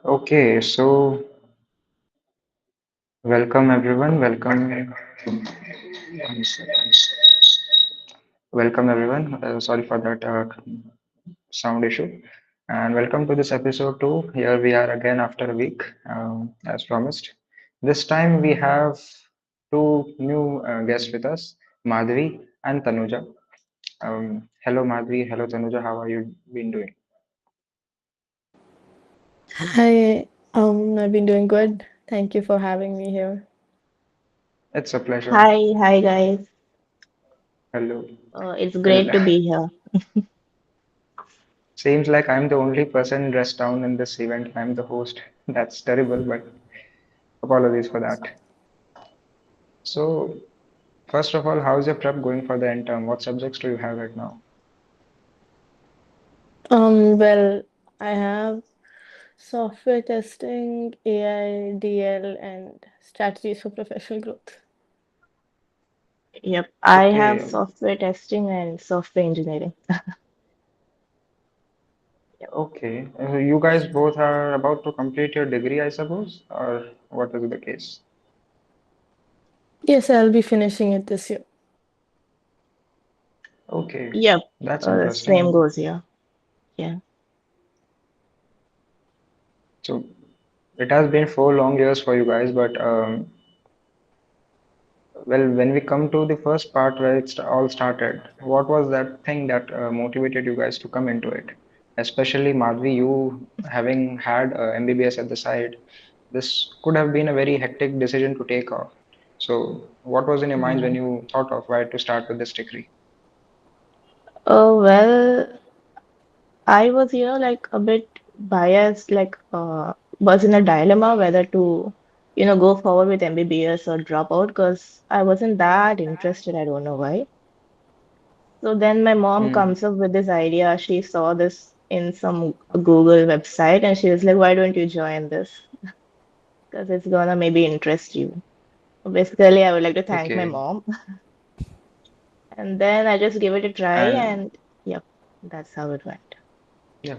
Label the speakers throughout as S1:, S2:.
S1: Okay, so welcome everyone. Welcome everyone. Sorry for that sound issue. And welcome to this episode 2. Here we are again after a week, as promised. This time we have two new guests with us, Madhavi and Tanuja. Hello Madhavi, hello Tanuja. How are you been doing?
S2: Hi, I've been doing good. Thank you for having me here.
S1: It's a pleasure.
S3: Hi guys.
S1: Hello.
S3: It's
S1: Well,
S3: great to be here.
S1: seems like I'm the only person dressed down in this event. I'm the host. That's terrible, but apologies for that. So, first of all, how's your prep going for the end term? What subjects do you have right now?
S2: Well, I have software testing, AI, DL, and strategies for professional growth.
S3: Yep, I have
S1: Okay,
S3: software testing and software engineering. Yep.
S1: okay. You guys both are about to complete your degree, I suppose, or what is the case?
S2: Yes, I'll be finishing it this year.
S1: Okay,
S3: Yep,
S1: that's
S3: the same
S1: interesting.
S3: goes here. Yeah.
S1: So, it has been 4 long years for you guys, but well, when we come to the first part where all started, what was that thing that motivated you guys to come into it? Especially Madhvi, you having had MBBS at the side, this could have been a very hectic decision to take off. So, what was in your mind when
S3: Yeah.
S1: you thought of why to start with this degree?
S3: Oh, well, I was, like a bit biased, was in a dilemma whether to, go forward with MBBS or drop out because I wasn't that interested. I don't know why. So then my mom
S1: Hmm.
S3: comes up with this idea. She saw this in some Google website and she was like, why don't you join this? Because it's gonna maybe interest you. Basically, I would like to thank my
S1: Okay.
S3: mom. And then I just gave it a try
S1: And
S3: and yep, that's how it went.
S1: yeah.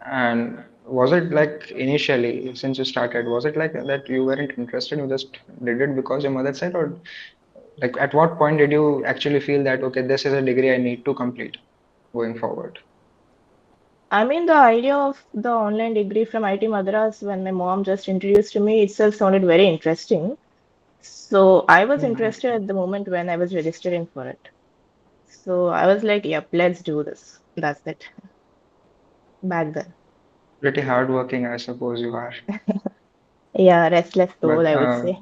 S1: And was it like initially, since you started, was it like that you weren't interested, you just did it because your mother said, or like at what point did you actually feel that, okay, this is a degree I need to complete going forward?
S3: I mean, the idea of the online degree from IT Madras when my mom just introduced to me itself sounded very interesting. So I was
S1: Hmm.
S3: interested at the moment when I was registering for it. So I was like, yep, let's do this. That's it. Back then.
S1: Pretty hardworking, I suppose you are.
S3: Yeah, restless soul,
S1: But
S3: I would say.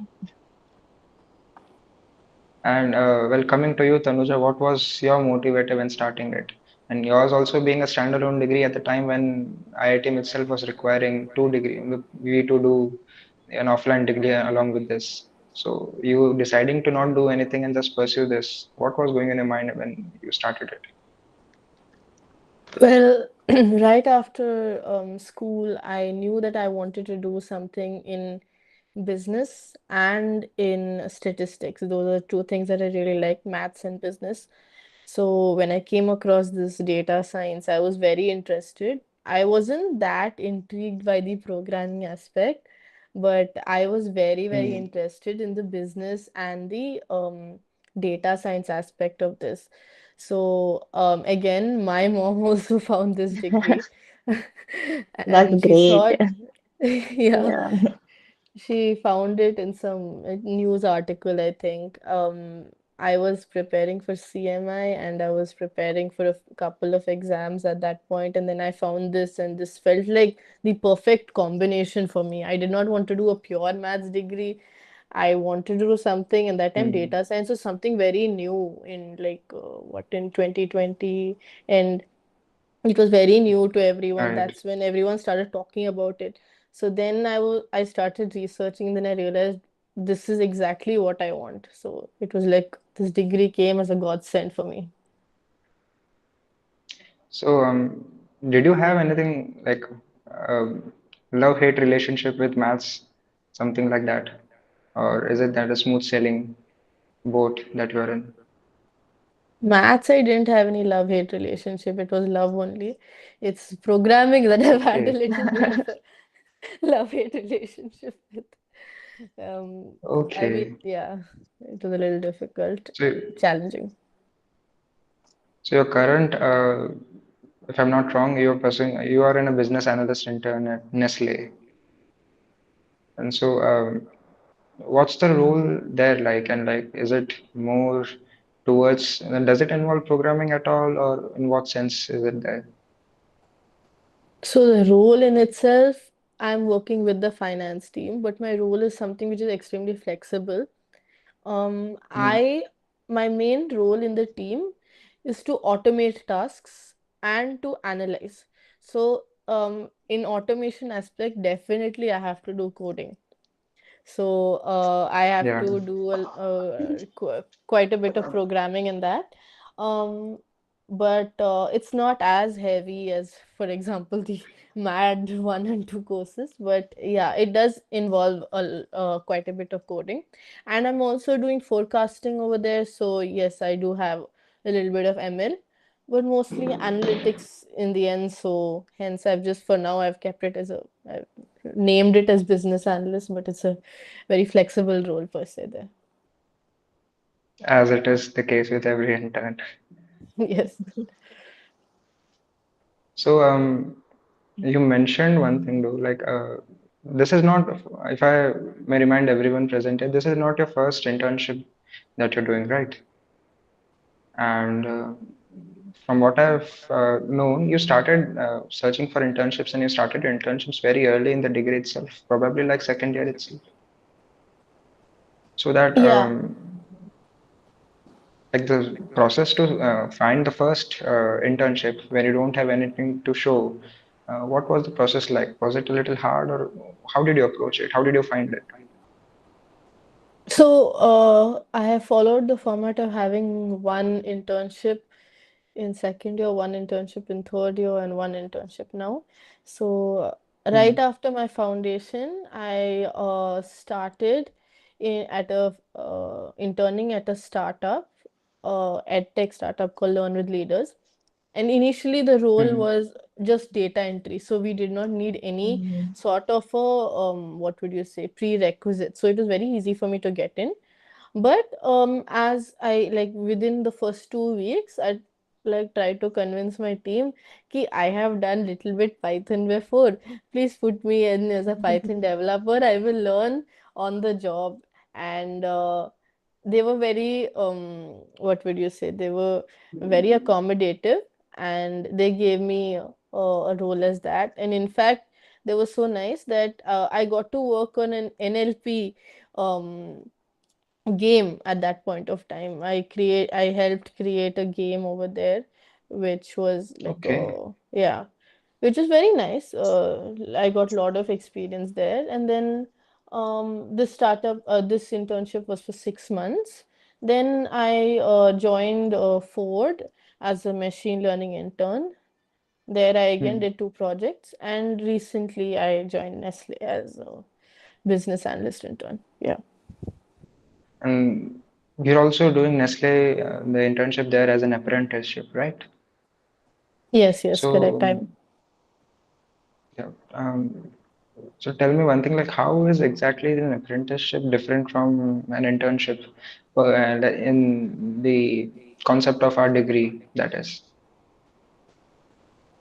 S1: and well, coming to you, Tanuja, what was your motivator when starting it? And yours also being a standalone degree at the time when IITM itself was requiring two degree, we to do an offline degree along with this. So you deciding to not do anything and just pursue this. What was going in your mind when you started it?
S2: Well, right after school, I knew that I wanted to do something in business and in statistics. Those are two things that I really like, maths and business. So when I came across this data science, I was very interested. I wasn't that intrigued by the programming aspect, but I was very, very
S1: Hmm.
S2: interested in the business and the data science aspect of this. So again, my mom also found this degree
S3: That's
S2: and she
S3: great.
S2: saw it. Yeah,
S3: Yeah.
S2: she found it in some news article, I think. I was preparing for CMI and I was preparing for a couple of exams at that point, and then I found this, and this felt like the perfect combination for me. I did not want to do a pure maths degree. I wanted to do something, and that time
S1: Hmm.
S2: data science was something very new in like what in 2020, and it was very new to everyone.
S1: Right.
S2: That's when everyone started talking about it. So then I started researching, then I realized this is exactly what I want. So it was like this degree came as a godsend for me.
S1: So did you have anything like love-hate relationship with maths, something like that? Or is it that a smooth sailing boat that you're in?
S2: Maths, I didn't have any love-hate relationship. It was love only. It's programming that I've had a
S1: Okay.
S2: little bit of a love-hate relationship with. I mean,
S1: Okay.
S2: yeah, it was a little difficult,
S1: So,
S2: challenging.
S1: so your current, if I'm not wrong, you are in a business analyst intern at Nestle. And so, what's the role there like? And like, is it more towards, does it involve programming at all, or in what sense is it there?
S2: So the role in itself, I'm working with the finance team, but my role is something which is extremely flexible.
S1: Hmm.
S2: My main role in the team is to automate tasks and to analyze. So, in automation aspect, definitely I have to do coding. So I have
S1: Yeah.
S2: to do quite a bit of programming in that. Um, but it's not as heavy as, for example, the MAD 1 and 2 courses. But yeah, it does involve quite a bit of coding. And I'm also doing forecasting over there. So yes, I do have a little bit of ML, but mostly analytics in the end. So hence, I've just for now I've kept it as I've named it as business analyst, but it's a very flexible role per se there.
S1: As it is the case with every intern.
S2: Yes.
S1: So, you mentioned one thing though, like, this is not, if I may remind everyone present here, this is not your first internship that you're doing, right? And from what I've known, you started searching for internships and you started your internships very early in the degree itself, probably like second year itself. So that,
S2: Yeah.
S1: like the process to find the first internship when you don't have anything to show, what was the process like? Was it a little hard, or how did you approach it? How did you find it?
S2: So I have followed the format of having one internship in second year, one internship in third year, and one internship now. So right
S1: Hmm.
S2: after my foundation, I started at a interning at a startup, ed tech startup called Learn with Leaders. And initially, the role
S1: Hmm.
S2: was just data entry. So we did not need any sort of a, what would you say, prerequisite. So it was very easy for me to get in. But as I like within the first 2 weeks, I like tried to convince my team कि I have done little bit Python before. Please put me in as a Python developer. I will learn on the job. And they were very what would you say? They were very accommodative, and they gave me a role as that. And in fact, they were so nice that I got to work on an NLP um game at that point of time. I helped create a game over there, which was like
S1: Okay.
S2: yeah, which is very nice. I got a lot of experience there, and then this internship was for 6 months. Then I joined Ford as a machine learning intern. There I again
S1: Hmm.
S2: did two projects, and recently I joined Nestle as a business analyst intern. Yeah.
S1: And you're also doing Nestle, the internship there as an apprenticeship, right?
S2: Yes, yes, correct.
S1: So, yeah. So tell me one thing, like how is exactly an apprenticeship different from an internship, in the concept of our degree, that is?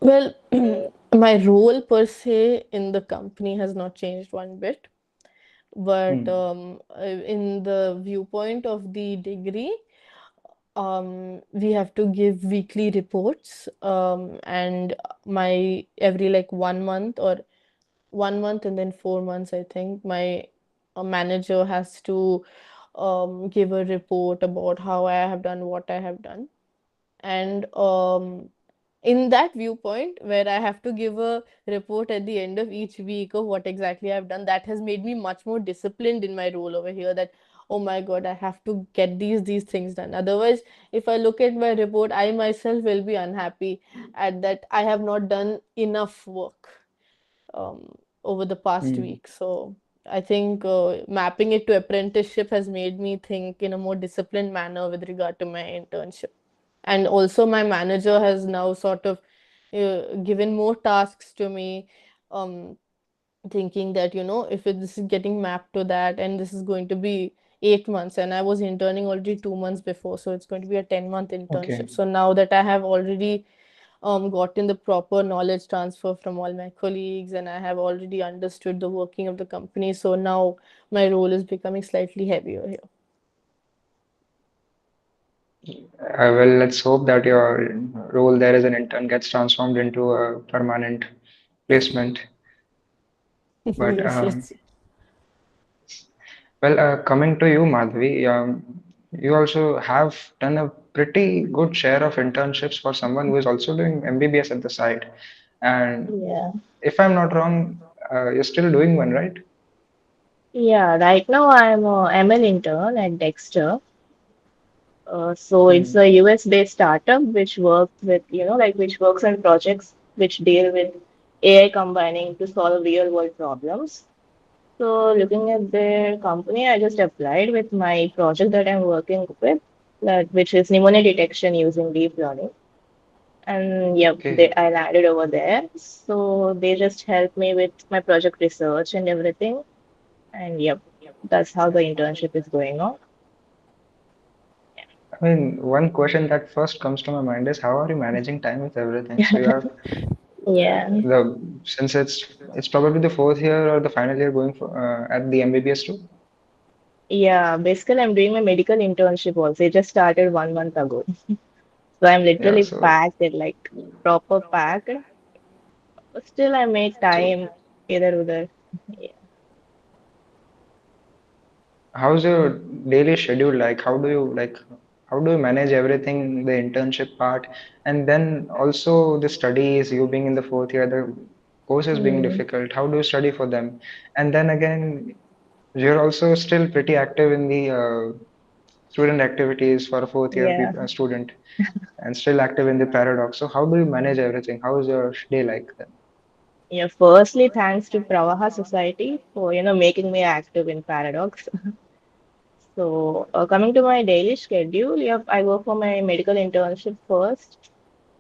S2: Well, my role per se in the company has not changed one bit, but
S1: Hmm.
S2: in the viewpoint of the degree, we have to give weekly reports, and my every like 1 month or 1 month and then 4 months, I think, my manager has to give a report about how I have done what I have done. And in that viewpoint, where I have to give a report at the end of each week of what exactly I've done, that has made me much more disciplined in my role over here. That, oh my God, I have to get these things done. Otherwise, if I look at my report, I myself will be unhappy at that I have not done enough work over the past
S1: Hmm.
S2: week. So I think mapping it to apprenticeship has made me think in a more disciplined manner with regard to my internship. And also my manager has now sort of given more tasks to me, um, thinking that, if this is getting mapped to that, and this is going to be 8 months, and I was interning already 2 months before, so it's going to be a 10-month internship.
S1: Okay.
S2: So now that I have already gotten the proper knowledge transfer from all my colleagues, and I have already understood the working of the company, so now my role is becoming slightly heavier here.
S1: Well, let's hope that your role there as an intern gets transformed into a permanent placement. But
S2: Yes, let's see.
S1: well, coming to you, Madhavi, you also have done a pretty good share of internships for someone who is also doing MBBS at the side. And
S3: Yeah.
S1: if I'm not wrong, you're still doing one, right?
S3: Yeah, right now I'm a ML intern at Dexter. So it's
S1: Hmm.
S3: a US-based startup which works with, which works on projects which deal with AI combining to solve real-world problems. So looking at their company, I just applied with my project that I'm working with, which is pneumonia detection using deep learning. And yep,
S1: Okay.
S3: I landed over there. So they just helped me with my project research and everything. And yep, that's how the internship is going on.
S1: I mean, one question that first comes to my mind is how are you managing time with everything? So you have
S3: Yeah.
S1: the since it's probably the fourth year or the final year going for at the MBBS too.
S3: Yeah, basically, I'm doing my medical internship also. It just started 1 month ago. So I'm
S1: Yeah.
S3: literally
S1: So
S3: packed, like proper packed. But still, I make
S1: so
S3: time either other. Yeah.
S1: how's your daily schedule like? How do you manage everything, the internship part, and then also the studies, you being in the fourth year, the courses being
S3: Hmm.
S1: difficult, how do you study for them? And then again, you're also still pretty active in the student activities for a fourth year
S3: Yeah.
S1: student and still active in the paradox. So how do you manage everything? How is your day like then?
S3: Yeah. Firstly, thanks to Pravaha Society for, making me active in Paradox. So, coming to my daily schedule, yep, I work for my medical internship first.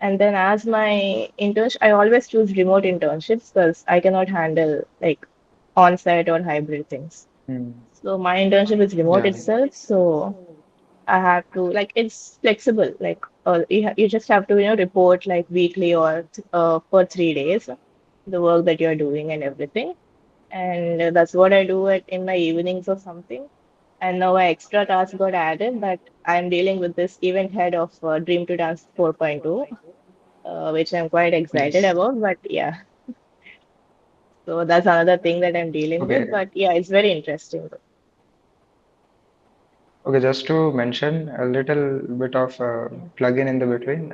S3: And then as my internship, I always choose remote internships because I cannot handle like on-site or hybrid things.
S1: Hmm.
S3: So my internship is remote
S1: Yeah.
S3: itself, so I have to like it's flexible. Like you just have to report like weekly or for 3 days the work that you're doing and everything. And that's what I do in my evenings or something. And now an extra task got added that I'm dealing with this event head of Dream to Dance 4.0, which I'm quite excited
S1: Yes.
S3: about. But yeah, so that's another thing that I'm dealing with.
S1: Okay.
S3: But yeah, it's very interesting.
S1: Okay, just to mention a little bit of
S3: Yeah.
S1: plug-in in the between,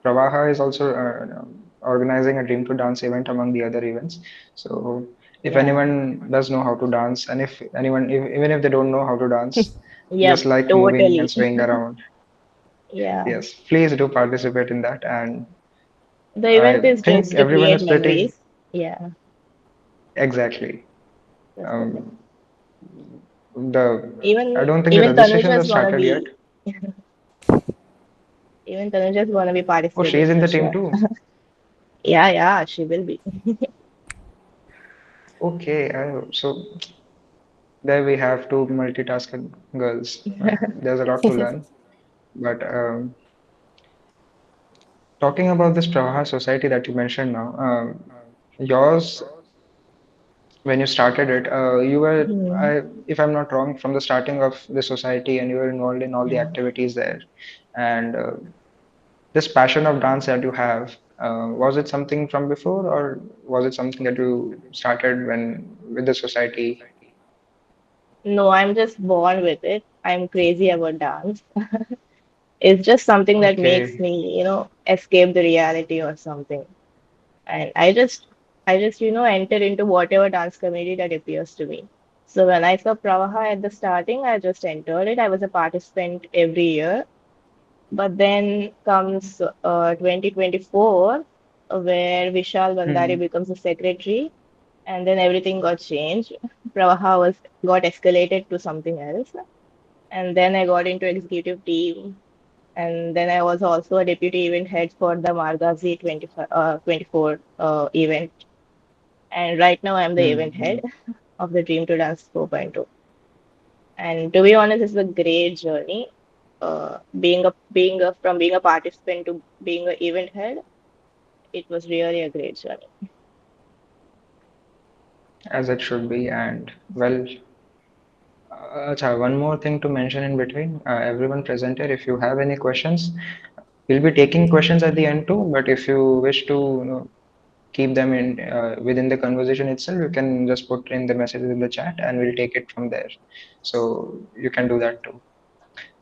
S1: Pravaha is also organizing a Dream to Dance event among the other events. So if
S3: Yeah.
S1: anyone does know how to dance, and if anyone, even if they don't know how to dance, just
S3: Yep,
S1: like moving and
S3: totally.
S1: swaying around,
S3: Yeah.
S1: yes, please do participate in that. And
S3: The
S1: I
S3: event is
S1: think
S3: just to
S1: everyone
S3: create
S1: is pretty
S3: memories. Yeah,
S1: exactly.
S3: that's the thing.
S1: Um, the I
S3: Even
S1: don't think the
S3: even
S1: registrations
S3: Tanuja
S1: have
S3: is gonna
S1: started yet.
S3: be even Tanuja is gonna be
S1: Oh, she is
S3: participating
S1: in
S3: for
S1: the team
S3: sure.
S1: too.
S3: Yeah, yeah, she will be.
S1: Okay, so there we have two multitasking girls. There's a lot to learn. But talking about this Praha society that you mentioned now, yours, when you started it, you were,
S3: Hmm.
S1: if I'm not wrong, from the starting of the society and you were involved in all the
S3: Yeah.
S1: activities there. And this passion of dance that you have, was it something from before or was it something that you started when with the society?
S3: No, I'm just born with it. I'm crazy about dance. It's just something that makes
S1: Okay.
S3: me, escape the reality or something. And I just enter into whatever dance community that appears to me. So when I saw Pravaha at the starting, I just entered it. I was a participant every year. But then comes 2024, where Vishal Bandari
S1: Hmm.
S3: becomes the secretary, and then everything got changed. Pravaha got escalated to something else, and then I got into executive team. And then I was also a deputy event head for the Margazi 25, 24 event. And right now I'm the event
S1: Hmm.
S3: head of the Dream to Dance 4.0. And to be honest, it's a great journey. From being a participant to being an event head, it was really a great journey.
S1: As it should be. And well, acha, one more thing to mention in between. Everyone present here, if you have any questions, we'll be taking questions at the end too. But if you wish to, keep them in within the conversation itself, you can just put in the messages in the chat, and we'll take it from there. So you can do that too.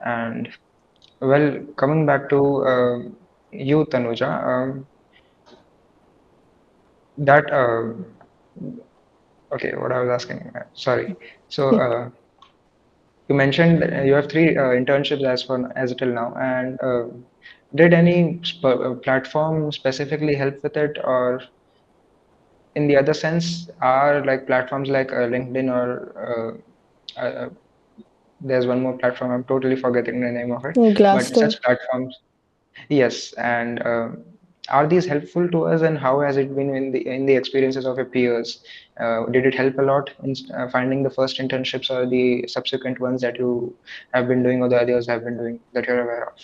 S1: And well, coming back to you, Tanuja, that okay, what I was asking, sorry. So you mentioned that you have three internships as till now, and did any platform specifically help with it, or in the other sense, are like platforms like LinkedIn or there's one more platform, I'm totally forgetting the name of it, but
S2: Glassdoor.
S1: such platforms, yes, and are these helpful to us, and how has it been in the experiences of your peers? Did it help a lot in finding the first internships or the subsequent ones that you have been doing or the others have been doing that you're aware of?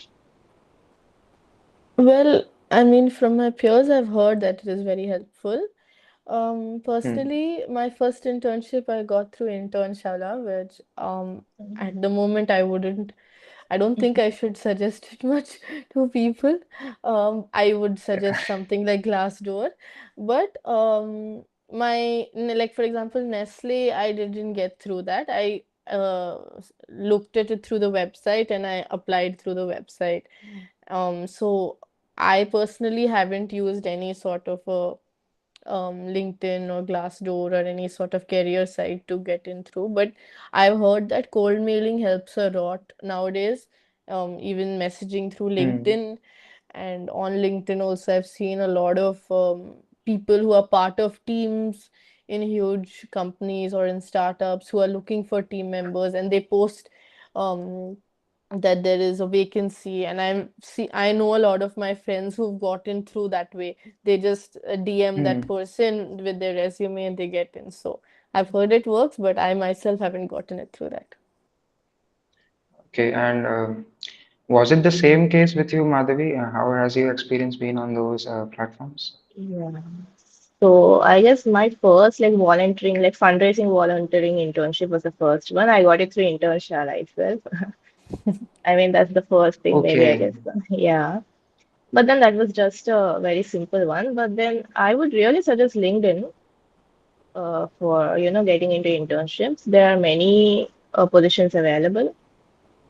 S2: Well, I mean, from my peers, I've heard that it is very helpful.
S1: Hmm.
S2: Personally, my first internship I got through Internshala, which
S3: Mhm.
S2: at the moment I don't think I should suggest it much to people. I would
S1: Yeah.
S2: suggest something like Glassdoor, but like for example, Nestle, I didn't get through that. I looked at it through the website and I applied through the website. So I personally haven't used any sort of a LinkedIn or Glassdoor or any sort of career site to get in through. But I've heard that cold mailing helps a lot nowadays. Even messaging through
S1: Hmm.
S2: LinkedIn, and on LinkedIn also I've seen a lot of people who are part of teams in huge companies or in startups who are looking for team members, and they post um, that there is a vacancy, and I know a lot of my friends who've gotten through that way. They just DM that
S1: Hmm.
S2: person with their resume and they get in. So I've heard it works, but I myself haven't gotten it through that.
S1: Okay, and was it the same case with you, Madhavi? How has your experience been on those platforms?
S3: Yeah. So I guess my first like volunteering, like fundraising volunteering internship was the first one. I got it through Internshala itself. I mean, that's the first thing, maybe I
S1: Okay.
S3: guess. Yeah. But then that was just a very simple one. But then I would really suggest LinkedIn for, getting into internships. There are many positions available.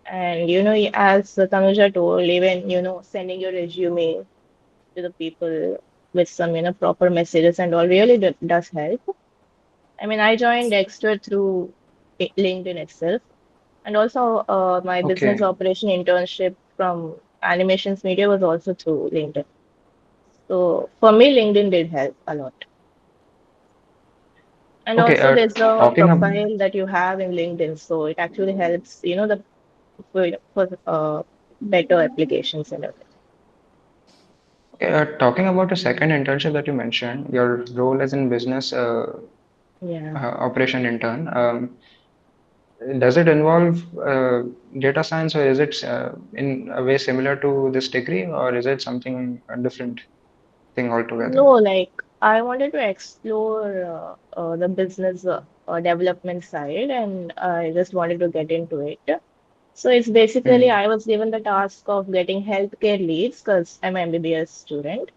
S3: And, as Tanuja told, even, sending your resume to the people with some, proper messages and all really does help. I mean, I joined Dexter through LinkedIn itself. And also, my business
S1: Okay.
S3: operation internship from Animations Media was also through LinkedIn. So for me, LinkedIn did help a lot. And
S1: Okay.
S3: also, there's a
S1: Talking about
S3: profile that you have in LinkedIn, so it actually helps, the for better applications and everything.
S1: okay, talking about the second internship that you mentioned, your role as in business
S3: Yeah.
S1: operation intern. Does it involve data science, or is it in a way similar to this degree, or is it something a different thing
S3: No,
S1: altogether?
S3: like I wanted to explore the business development side, and I just wanted to get into it. So it's basically
S1: Hmm.
S3: I was given the task of getting healthcare leads because I'm an MBBS student.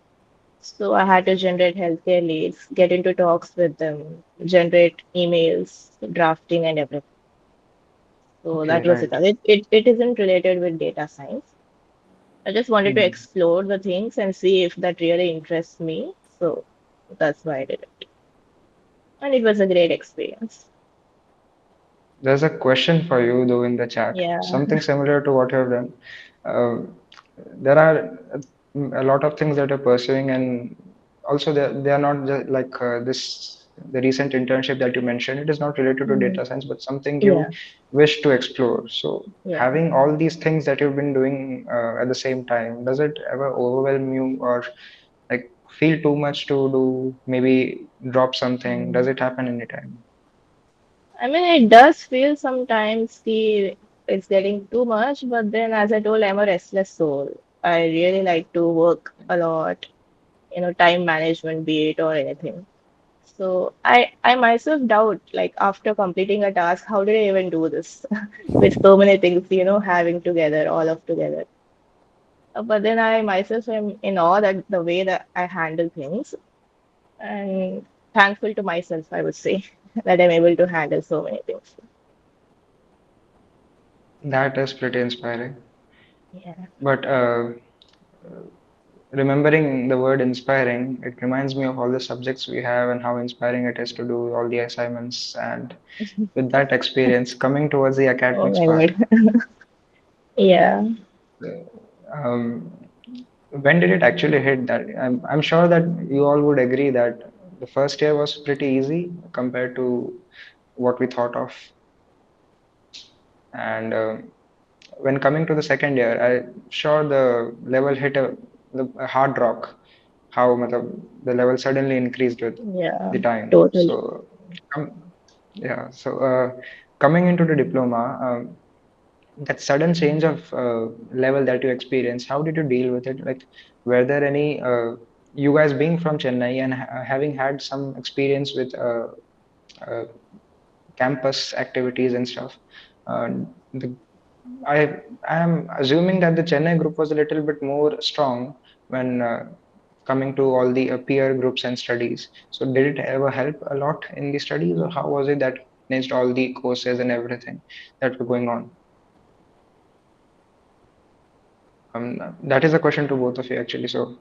S3: So I had to generate healthcare leads, get into talks with them, generate emails, drafting, and everything. So
S1: Okay,
S3: that was it.
S1: right.
S3: It isn't related with data science. I just wanted to
S1: Hmm.
S3: explore the things and see if that really interests me. So that's why I did it. And it was a great experience.
S1: There's a question for you though in the chat,
S3: Yeah.
S1: something similar to what you have done. Uh, there are a lot of things that you're pursuing, and also they are not just like this. the recent internship that you mentioned, it is not related to
S3: Mhm.
S1: data science, but something you
S3: Yeah,
S1: wish to explore. So
S3: yeah.
S1: having all these things that you've been doing at the same time, does it ever overwhelm you or like feel too much to do? Maybe drop something. Does
S3: Mm.
S1: it happen anytime?
S3: I mean, it does feel sometimes it's getting too much, but then as I told, I'm a restless soul. I really like to work a lot, time management, be it or anything. So I myself doubt, like after completing a task, how did I even do this with so many things, having together, all of together. But then I myself am in awe that the way that I handle things and thankful to myself, I would say, that I'm able to handle so many things.
S1: That is pretty inspiring.
S3: Yeah.
S1: But remembering the word inspiring, it reminds me of all the subjects we have and how inspiring it is to do all the assignments. And with that experience, coming towards the
S3: Oh
S1: academics
S3: my
S1: part,
S3: God. Yeah.
S1: um, when did it actually hit that? I'm sure that you all would agree that the first year was pretty easy compared to what we thought of. And when coming to the second year, I'm sure the level hit a hard rock. How the level suddenly increased with
S3: Yeah.
S1: the time.
S3: Totally.
S1: So, um, yeah. So, coming into the diploma, that sudden change of level that you experienced, how did you deal with it? Like, were there any, you guys being from Chennai and having had some experience with uh, campus activities and stuff, uh, the, I am assuming that the Chennai group was a little bit more strong when coming to all the peer groups and studies. So, did it ever help a lot in the studies, or how was it that managed all the courses and everything that were going on? That is a question to both of you actually. So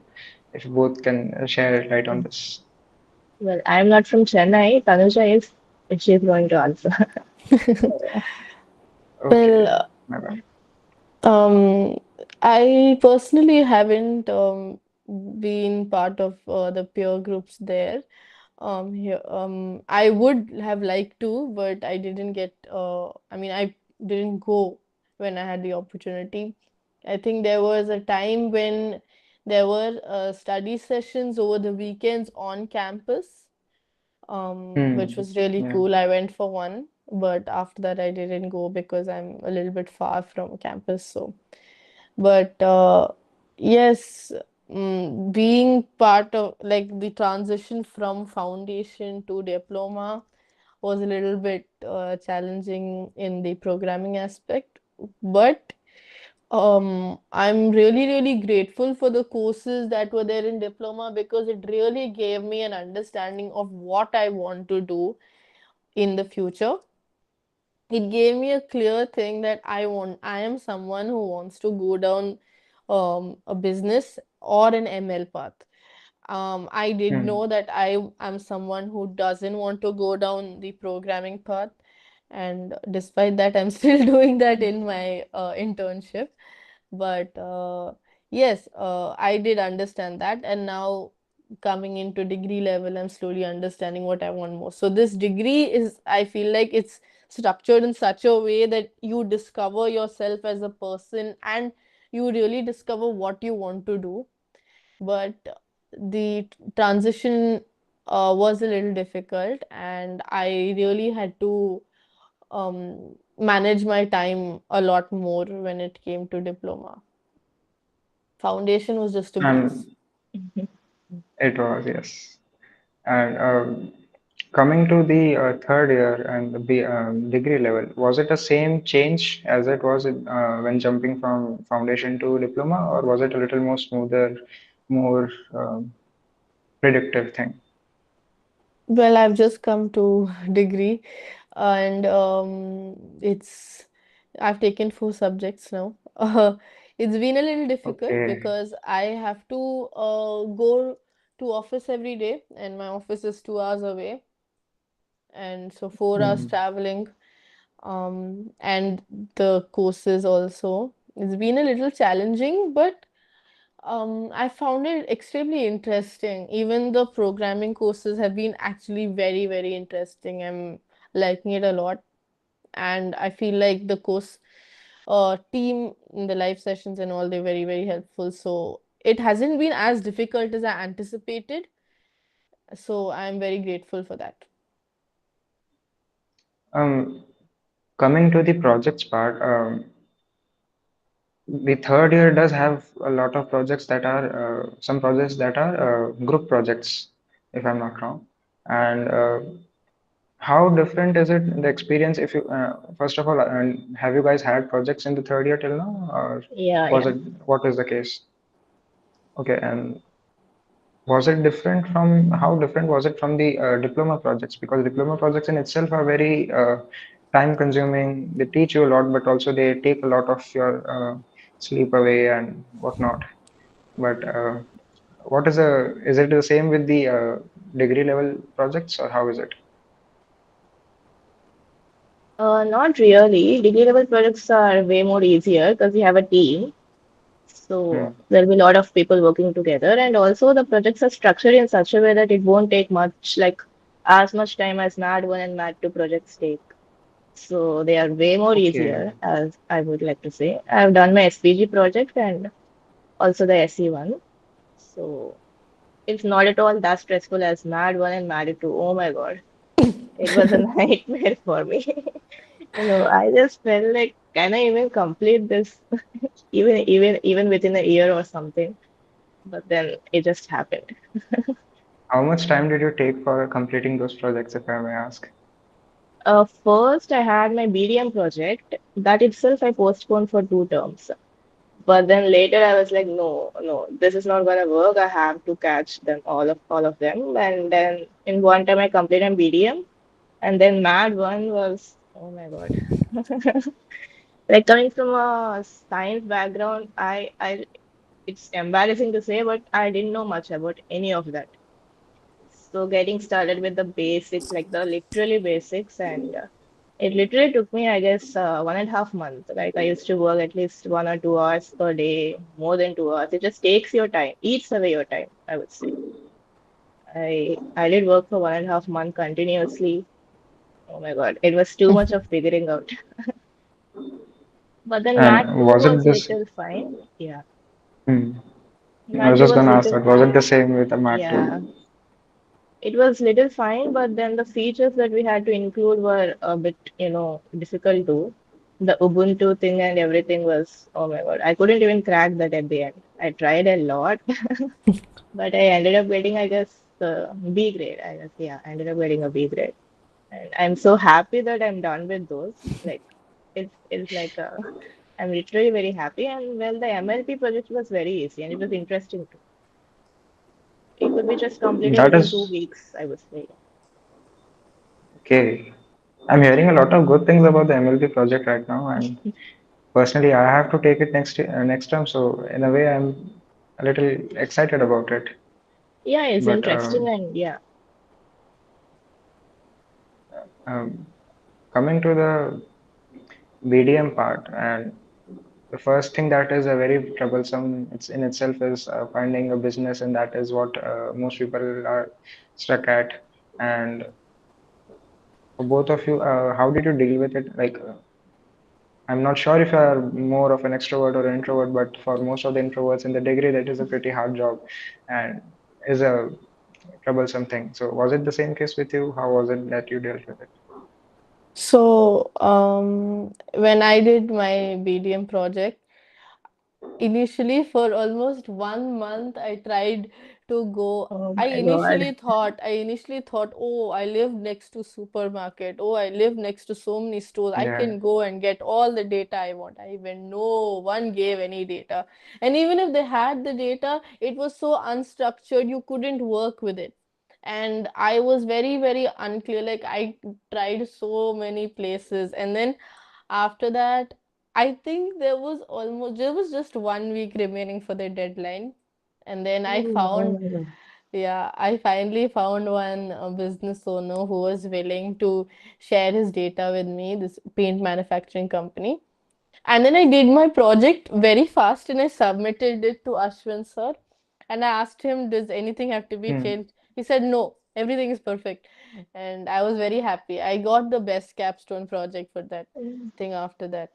S1: if you both can share light on this.
S3: Well, I'm not from Chennai. Tanuja is, if she's going to answer.
S1: Okay,
S2: Well,
S1: my bad.
S2: um, I personally haven't been part of the peer groups there. Here, I would have liked to, but I didn't get. I mean, I didn't go when I had the opportunity. I think there was a time when there were study sessions over the weekends on campus, which
S1: Hmm.
S2: was really
S1: Yeah.
S2: cool. I went for one, but after that, I didn't go because I'm a little bit far from campus. So, but yes, being part of like the transition from foundation to diploma was a little bit challenging in the programming aspect. But I'm really, really grateful for the courses that were there in diploma because it really gave me an understanding of what I want to do in the future. It gave me a clear thing that I am someone who wants to go down a business or an ML path. I did
S1: Hmm.
S2: know that I am someone who doesn't want to go down the programming path, and despite that, I'm still doing that in my internship. But yes, I did understand that, and now coming into degree level, I'm slowly understanding what I want more. So this degree is, I feel like it's structured in such a way that you discover yourself as a person and you really discover what you want to do. But the transition was a little difficult, and I really had to manage my time a lot more when it came to diploma. Foundation was just a breeze.
S1: And it was, yes. And coming to the third year and the degree level, was it the same change as it was when jumping from foundation to diploma, or was it a little more smoother, more predictive thing?
S2: Well, I've just come to degree, and I've taken 4 subjects now. It's been a little difficult
S1: Okay.
S2: because I have to go to office every day, and my office is 2 hours away, and so 4 hours
S1: Hmm.
S2: traveling, and the courses also. It's been a little challenging, but I found it extremely interesting. Even the programming courses have been actually very, very interesting. I'm liking it a lot. And I feel like the course team in the live sessions and all, they're very, very helpful. So it hasn't been as difficult as I anticipated. So I'm very grateful for that.
S1: Um, Coming to the projects part, the third year does have a lot of projects that are some projects that are group projects, if I'm not wrong. And how different is it the experience if you first of all, have you guys had projects in the third year till now, or
S3: Yeah,
S1: was
S3: yeah.
S1: it what is the case? Okay, and was it different from how different was it from the diploma projects? Because diploma projects in itself are very time consuming. They teach you a lot, but also they take a lot of your sleep away and whatnot. But what is it the same with the degree level projects, or how is it?
S3: Not really. Degree level projects are way more easier because you have a team.
S1: Hmm.
S3: So there'll be a lot of people working together, and also the projects are structured in such a way that it won't take much, like as much time as MAD 1 and MAD 2 projects take. So they are way more
S1: Okay.
S3: easier, as I would like to say. I've done my SPG project and also the SE one. So it's not at all that stressful as MAD 1 and MAD 2. Oh my God. It was a nightmare for me. I just felt like, can I even complete this even within a year or something? But then it just happened.
S1: How much time did you take for completing those projects, if I may ask?
S3: First, I had my BDM project. That itself I postponed for 2 terms. But then later I was like, no, no, this is not gonna work. I have to catch them all of them. And then in one time I completed BDM. And then Mad One was, oh my God. Like coming from a science background, I it's embarrassing to say, but I didn't know much about any of that. So getting started with the basics, like the literally basics, and it literally took me, I guess, 1.5 months. Like I used to work at least 1 or 2 hours per day, more than 2 hours. It just takes your time, eats away your time, I would say. I did work for 1.5 months continuously. Oh my God, it was too much of figuring out. But then Math
S1: And
S3: 2
S1: was it
S3: was
S1: this?
S3: little fine. Yeah.
S1: Hmm. I
S3: Math
S1: was
S3: 2
S1: just
S3: was
S1: gonna ask
S3: little
S1: that. Was it the
S3: fine.
S1: same with the Mac
S3: Yeah.
S1: too?
S3: It was little fine, but then the features that we had to include were a bit, difficult too. The Ubuntu thing and everything was, oh my God, I couldn't even crack that at the end. I tried a lot, but I ended up getting, I guess, B grade. I guess, yeah, I ended up getting a B grade. And I'm so happy that I'm done with those. Like, it's like, I'm literally very happy. And well, the MLP project was very easy and it was interesting too. It could be just completed
S1: That
S3: within two
S1: is
S3: weeks, I would say.
S1: okay. I'm hearing a lot of good things about the MLB project right now, and personally, I have to take it next term. So in a way, I'm a little excited about it.
S3: Yeah, it's
S1: But
S3: interesting and yeah.
S1: um, coming to the BDM part, and the first thing that is a very troublesome it's in itself is finding a business, and that is what most people are stuck at. And for both of you, how did you deal with it? Like, I'm not sure if you are more of an extrovert or an introvert, but for most of the introverts in the degree, that is a pretty hard job and is a troublesome thing. So, was it the same case with you? How was it that you dealt with it?
S2: So, when I did my BDM project, initially for almost 1 month I tried to go.
S3: Oh
S2: i
S3: my
S2: initially
S3: God.
S2: thought i initially thought oh, I live next to supermarket, oh, I live next to so many stores, I
S1: Yeah,
S2: can go and get all the data I want. I even no one gave any data, and even if they had the data, it was so unstructured, you couldn't work with it. And I was very, very unclear, like I tried so many places, and then after that, I think there was just 1 week remaining for the deadline. And then I
S3: Oh
S2: found,
S3: my God.
S2: yeah, I finally found one business owner who was willing to share his data with me, this paint manufacturing company. And then I did my project very fast and I submitted it to Ashwin sir. And I asked him, does anything have to be
S1: Hmm.
S2: changed? He said, no, everything is perfect. And I was very happy. I got the best capstone project for that thing after that.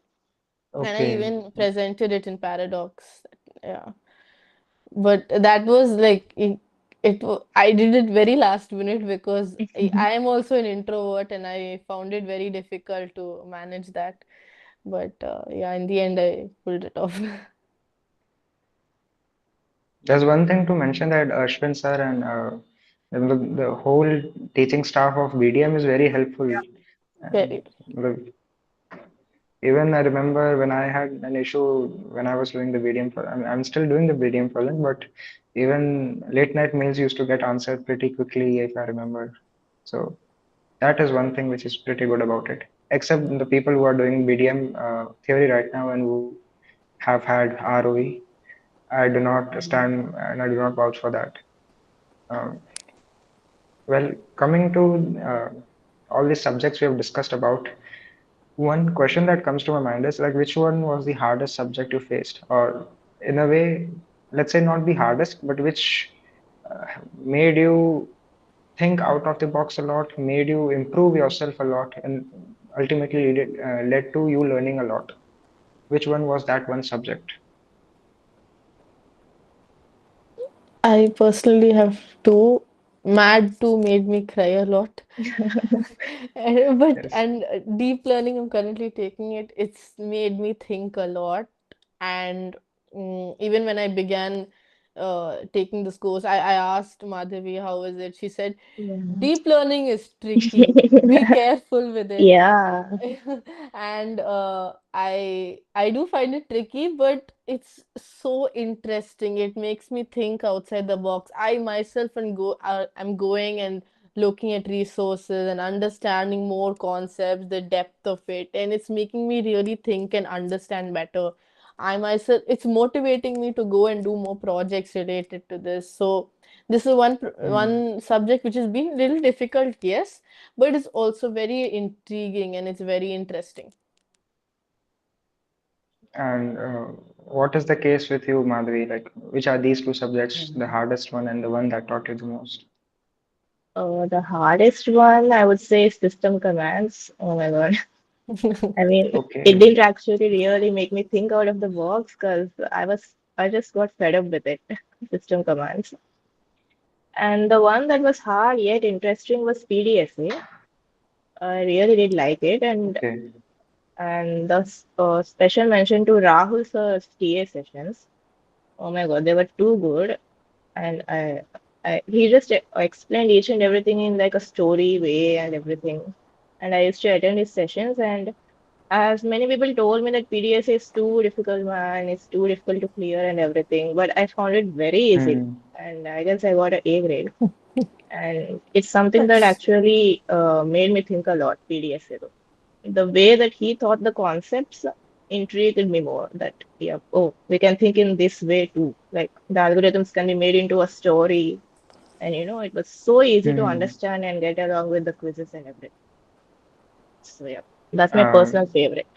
S2: And I
S1: Okay.
S2: even presented it in Paradox. Yeah. But that was like, I did it very last minute because I am also an introvert and I found it very difficult to manage that. But yeah, in the end, I pulled it off.
S1: There's one thing to mention that Ashwin sir and the whole teaching staff of BDM is very helpful. And
S2: Very.
S1: even I remember when I had an issue when I was doing the BDM for, I'm still doing the BDM for them, but even late night mails used to get answered pretty quickly if I remember. So that is one thing which is pretty good about it. Except the people who are doing BDM theory right now and who have had ROE, I do not stand and I do not vouch for that. Um, well, coming to all these subjects we have discussed about, one question that comes to my mind is like, which one was the hardest subject you faced? Or in a way, let's say not the hardest, but which made you think out of the box a lot, made you improve yourself a lot, and ultimately led to you learning a lot. Which one was that one subject?
S2: I personally have two. Mad 2 made me cry a lot. But
S1: Yes.
S2: and deep learning, I'm currently taking it. It's made me think a lot. And even when I began taking this course, I asked Madhavi, how is it? She said,
S3: Yeah.
S2: deep learning is tricky. Be careful with it.
S3: Yeah.
S2: And I do find it tricky, but it's so interesting. It makes me think outside the box. I myself I'm going and looking at resources and understanding more concepts, the depth of it, and it's making me really think and understand better. I myself, it's motivating me to go and do more projects related to this. So this is
S1: Hmm.
S2: one subject which has been a little difficult, yes, but it's also very intriguing and it's very interesting.
S1: And what is the case with you, Madhvi? Like, which are these two subjects, the hardest one and the one that taught you the most?
S3: The hardest one, I would say, is system commands. Oh my God. I mean, it
S1: Okay.
S3: didn't actually really make me think out of the box because I just got fed up with it, system commands. And the one that was hard yet interesting was PDSA. I really did like it,
S1: Okay.
S3: and the special mention to Rahul sir's TA sessions. Oh my God, they were too good, and he just explained each and everything in like a story way and everything. And I used to attend his sessions, and as many people told me that PDS is too difficult, man, it's too difficult to clear and everything, but I found it very easy,
S1: Hmm.
S3: and I guess I got an A grade. And it's something that
S2: That's
S3: actually made me think a lot, PDSA though. The way that he thought the concepts intrigued me more. That, yeah, oh, we can think in this way too. Like the algorithms can be made into a story, and it was so easy to
S1: Hmm.
S3: understand and get along with the quizzes and everything. So yeah, that's my personal
S1: Um,
S3: favorite.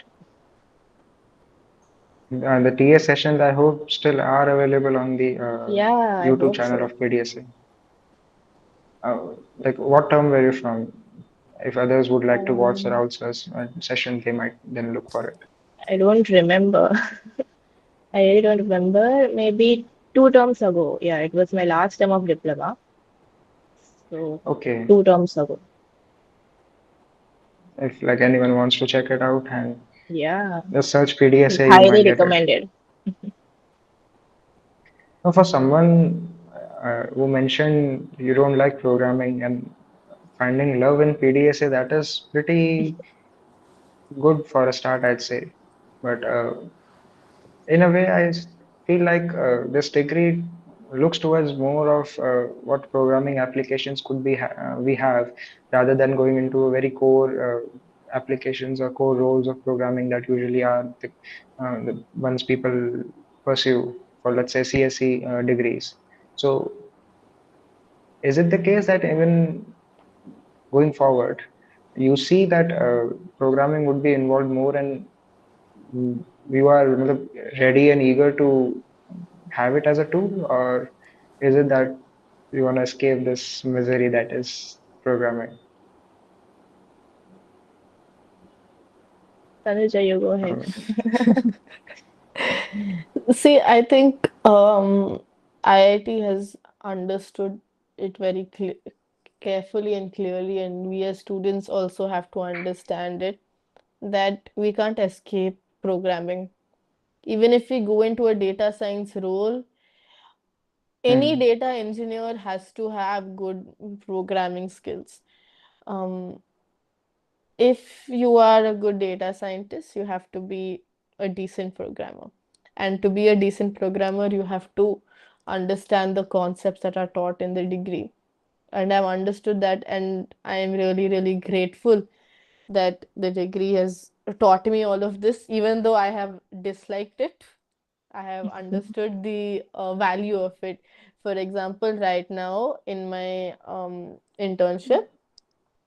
S1: the TS sessions, I hope, still are available on the
S3: Yeah, I
S1: YouTube
S3: hope
S1: channel
S3: so.
S1: of PDSA. Like, what term were you from? If others would like to watch
S3: Um,
S1: Rahul sir's session, they might then look for it.
S3: I don't remember. I really don't remember. Maybe 2 terms ago. Yeah, it was my last term of diploma. So
S1: Okay.
S3: 2 terms ago.
S1: If like anyone wants to check it out and
S3: Yeah,
S1: just search PDSA, you
S3: highly
S1: might get it.
S3: recommended.
S1: Now, for someone who mentioned you don't like programming and finding love in PDSA, that is pretty good for a start, I'd say. But in a way, feel like this degree looks towards more of what programming applications could be we have rather than going into a very core applications or core roles of programming that usually are the ones people pursue for, let's say, CSE degrees. So, is it the case that even going forward, you see that programming would be involved more in you are matlab, ready and eager to have it as a tool, or is it that you want to escape this misery that is programming?
S3: Tanuja, you go ahead.
S1: Um,
S2: See, I think IIT has understood it very carefully and clearly, and we as students also have to understand it that we can't escape programming. Even if we go into a data science role, any
S1: hmm,
S2: data engineer has to have good programming skills. Um, if you are a good data scientist, you have to be a decent programmer. And to be a decent programmer, you have to understand the concepts that are taught in the degree. And I've understood that, and I am really, really grateful that the degree has taught me all of this, even though I have disliked it. I have understood the value of it. For example, right now in my internship,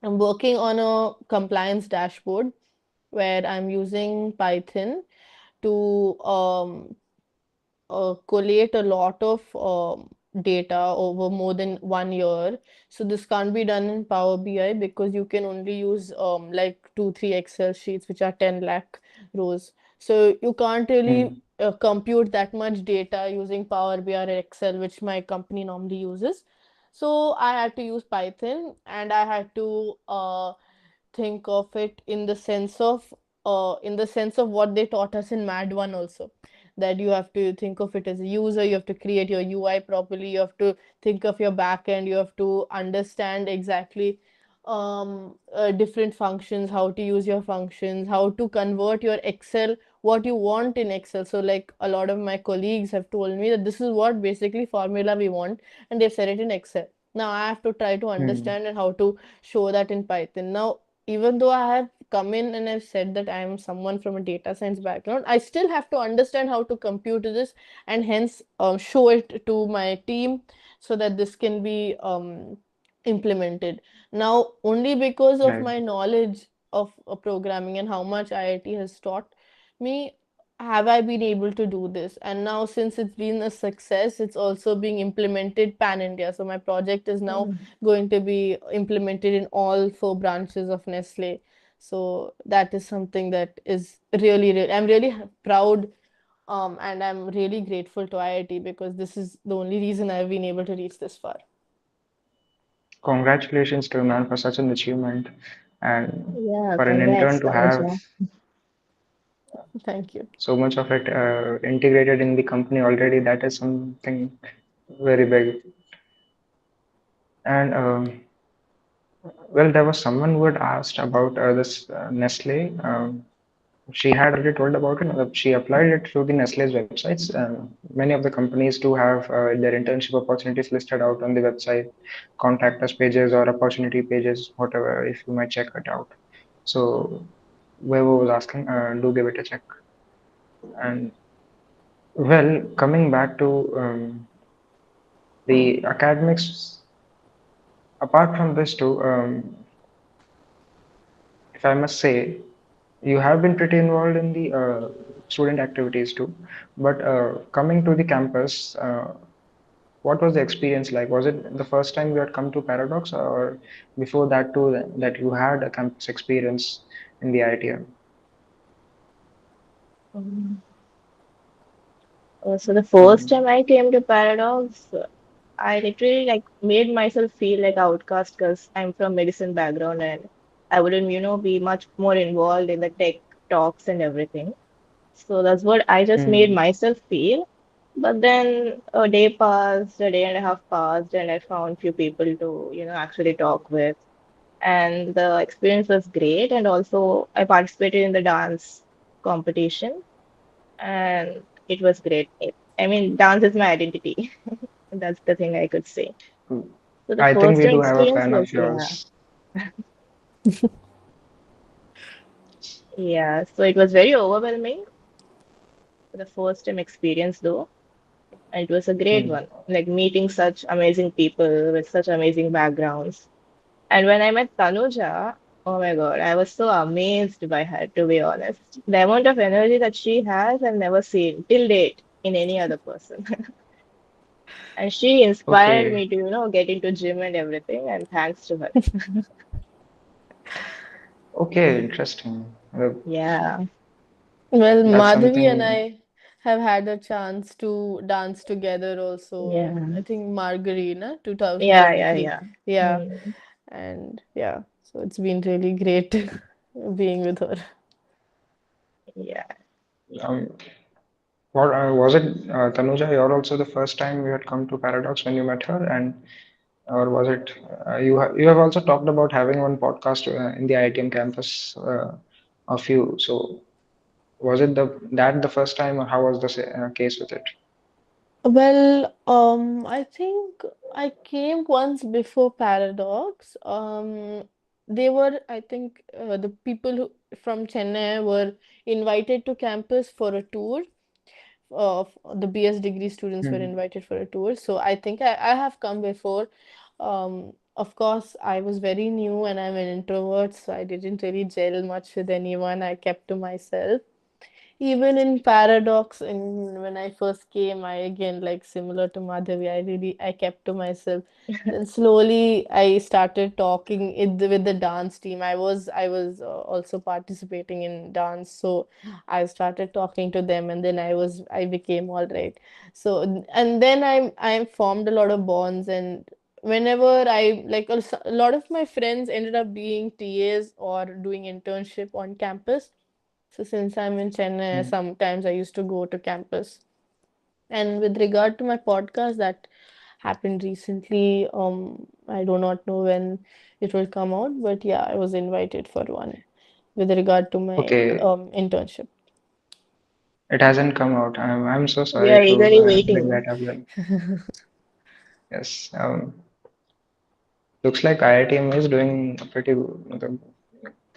S2: I'm working on a compliance dashboard where I'm using Python to collate a lot of data over more than 1 year. So this can't be done in Power BI because you can only use like 2, 3 Excel sheets, which are 10 lakh rows. So you can't really
S1: hmm,
S2: compute that much data using Power BI or Excel, which my company normally uses. So I had to use Python, and I had to think of it in the sense of what they taught us in Mad 1 also, that you have to think of it as a user, you have to create your UI properly, you have to think of your backend, you have to understand exactly different functions, how to use your functions, how to convert your Excel, what you want in Excel. So like a lot of my colleagues have told me that this is what basically formula we want, and they've said it in Excel. Now I have to try to
S1: hmm.
S2: understand and how to show that in Python. Now, even though I have come in and I've said that I am someone from a data science background, I still have to understand how to compute this, and hence show it to my team so that this can be implemented. Now, only because of
S1: Right.
S2: my knowledge of programming and how much IIT has taught me, have I been able to do this. And now, since it's been a success, it's also being implemented pan India. So, my project is now
S3: Mm.
S2: going to be implemented in all 4 branches of Nestle. So that is something that is really, really, I'm really proud, and I'm really grateful to IIT because this is the only reason I've been able to reach this far.
S1: Congratulations to you, man, for such an achievement, and
S3: Yeah,
S1: for an intern
S3: congrats,
S1: to have
S3: Tanuja.
S2: Thank you.
S1: so much of it integrated in the company already. That is something very big. And well, there was someone who had asked about this Nestle. She had already told about it. She applied it through the Nestle's websites. Many of the companies do have their internship opportunities listed out on the website, contact us pages or opportunity pages, whatever, if you might check it out. So whoever was asking, do give it a check. And well, coming back to the academics, apart from this too, if I must say, you have been pretty involved in the student activities too. But coming to the campus, what was the experience like? Was it the first time you had come to Paradox, or before that too, that you had a campus experience in the ITM?
S3: Mm. So the first time
S1: Mm,
S3: I came to Paradox, I literally like made myself feel like outcast because I'm from medicine background and I wouldn't, be much more involved in the tech talks and everything. So that's what I just made
S1: mm,
S3: myself feel. But then a day passed, a day and a half passed, and I found few people to, actually talk with. And the experience was great. And also I participated in the dance competition and it was great. I mean, dance is my identity. That's the thing I could say.
S1: mm.
S3: So the
S1: I think
S3: first
S1: we
S3: time
S1: do have a
S3: experience
S1: fan
S3: was,
S1: of
S3: yeah,
S1: yours.
S3: yeah. So it was very overwhelming for the first time experience though. And it was a great
S1: Mm,
S3: one, like meeting such amazing people with such amazing backgrounds. And when I met Tanuja, Oh my God, I was so amazed by her, to be honest. The amount of energy that she has, I've never seen till date in any other person. And she inspired
S1: Okay,
S3: me to, get into gym and everything, and thanks to her.
S1: okay, interesting.
S3: Yeah,
S2: Well,
S1: That's
S2: Madhavi and
S1: something.
S2: I have had a chance to dance together also in,
S3: yeah,
S2: I think, Margarina
S3: yeah, yeah,
S2: 2023.
S3: yeah.
S2: Yeah,
S3: Mm,
S2: and yeah, so it's been really great being with her.
S3: yeah.
S1: Um, what was it, Tanuja? You're also the first time you had come to Paradox when you met her, and or was it you have also talked about having one podcast in the ITM campus of you. So was it the first time, or how was the case with it?
S2: Well, I think I came once before Paradox. They were, I think, the people who, from Chennai were invited to campus for a tour. Of the BS degree students were
S1: Hmm.
S2: invited for a tour. So I think I have come before. Of course, I was very new and I'm an introvert, so I didn't really gel much with anyone. I kept to myself. Even in Paradox, and when I first came, I again, like similar to Madhavi, I kept to myself. Then slowly I started talking with the dance team. I was also participating in dance, so I started talking to them, and then I became all right. So and then I formed a lot of bonds, and whenever I like a lot of my friends ended up being TAs or doing internship on campus. So since I'm in Chennai,
S1: Hmm.
S2: sometimes I used to go to campus. And with regard to my podcast that happened recently, I do not know when it will come out, but yeah, I was invited for one with regard to my
S1: Okay,
S2: internship.
S1: it hasn't come out. I'm so
S3: We
S1: sorry
S3: are
S1: to
S3: eagerly
S1: bring
S3: waiting.
S1: that up. Yes, looks like IITM is doing a pretty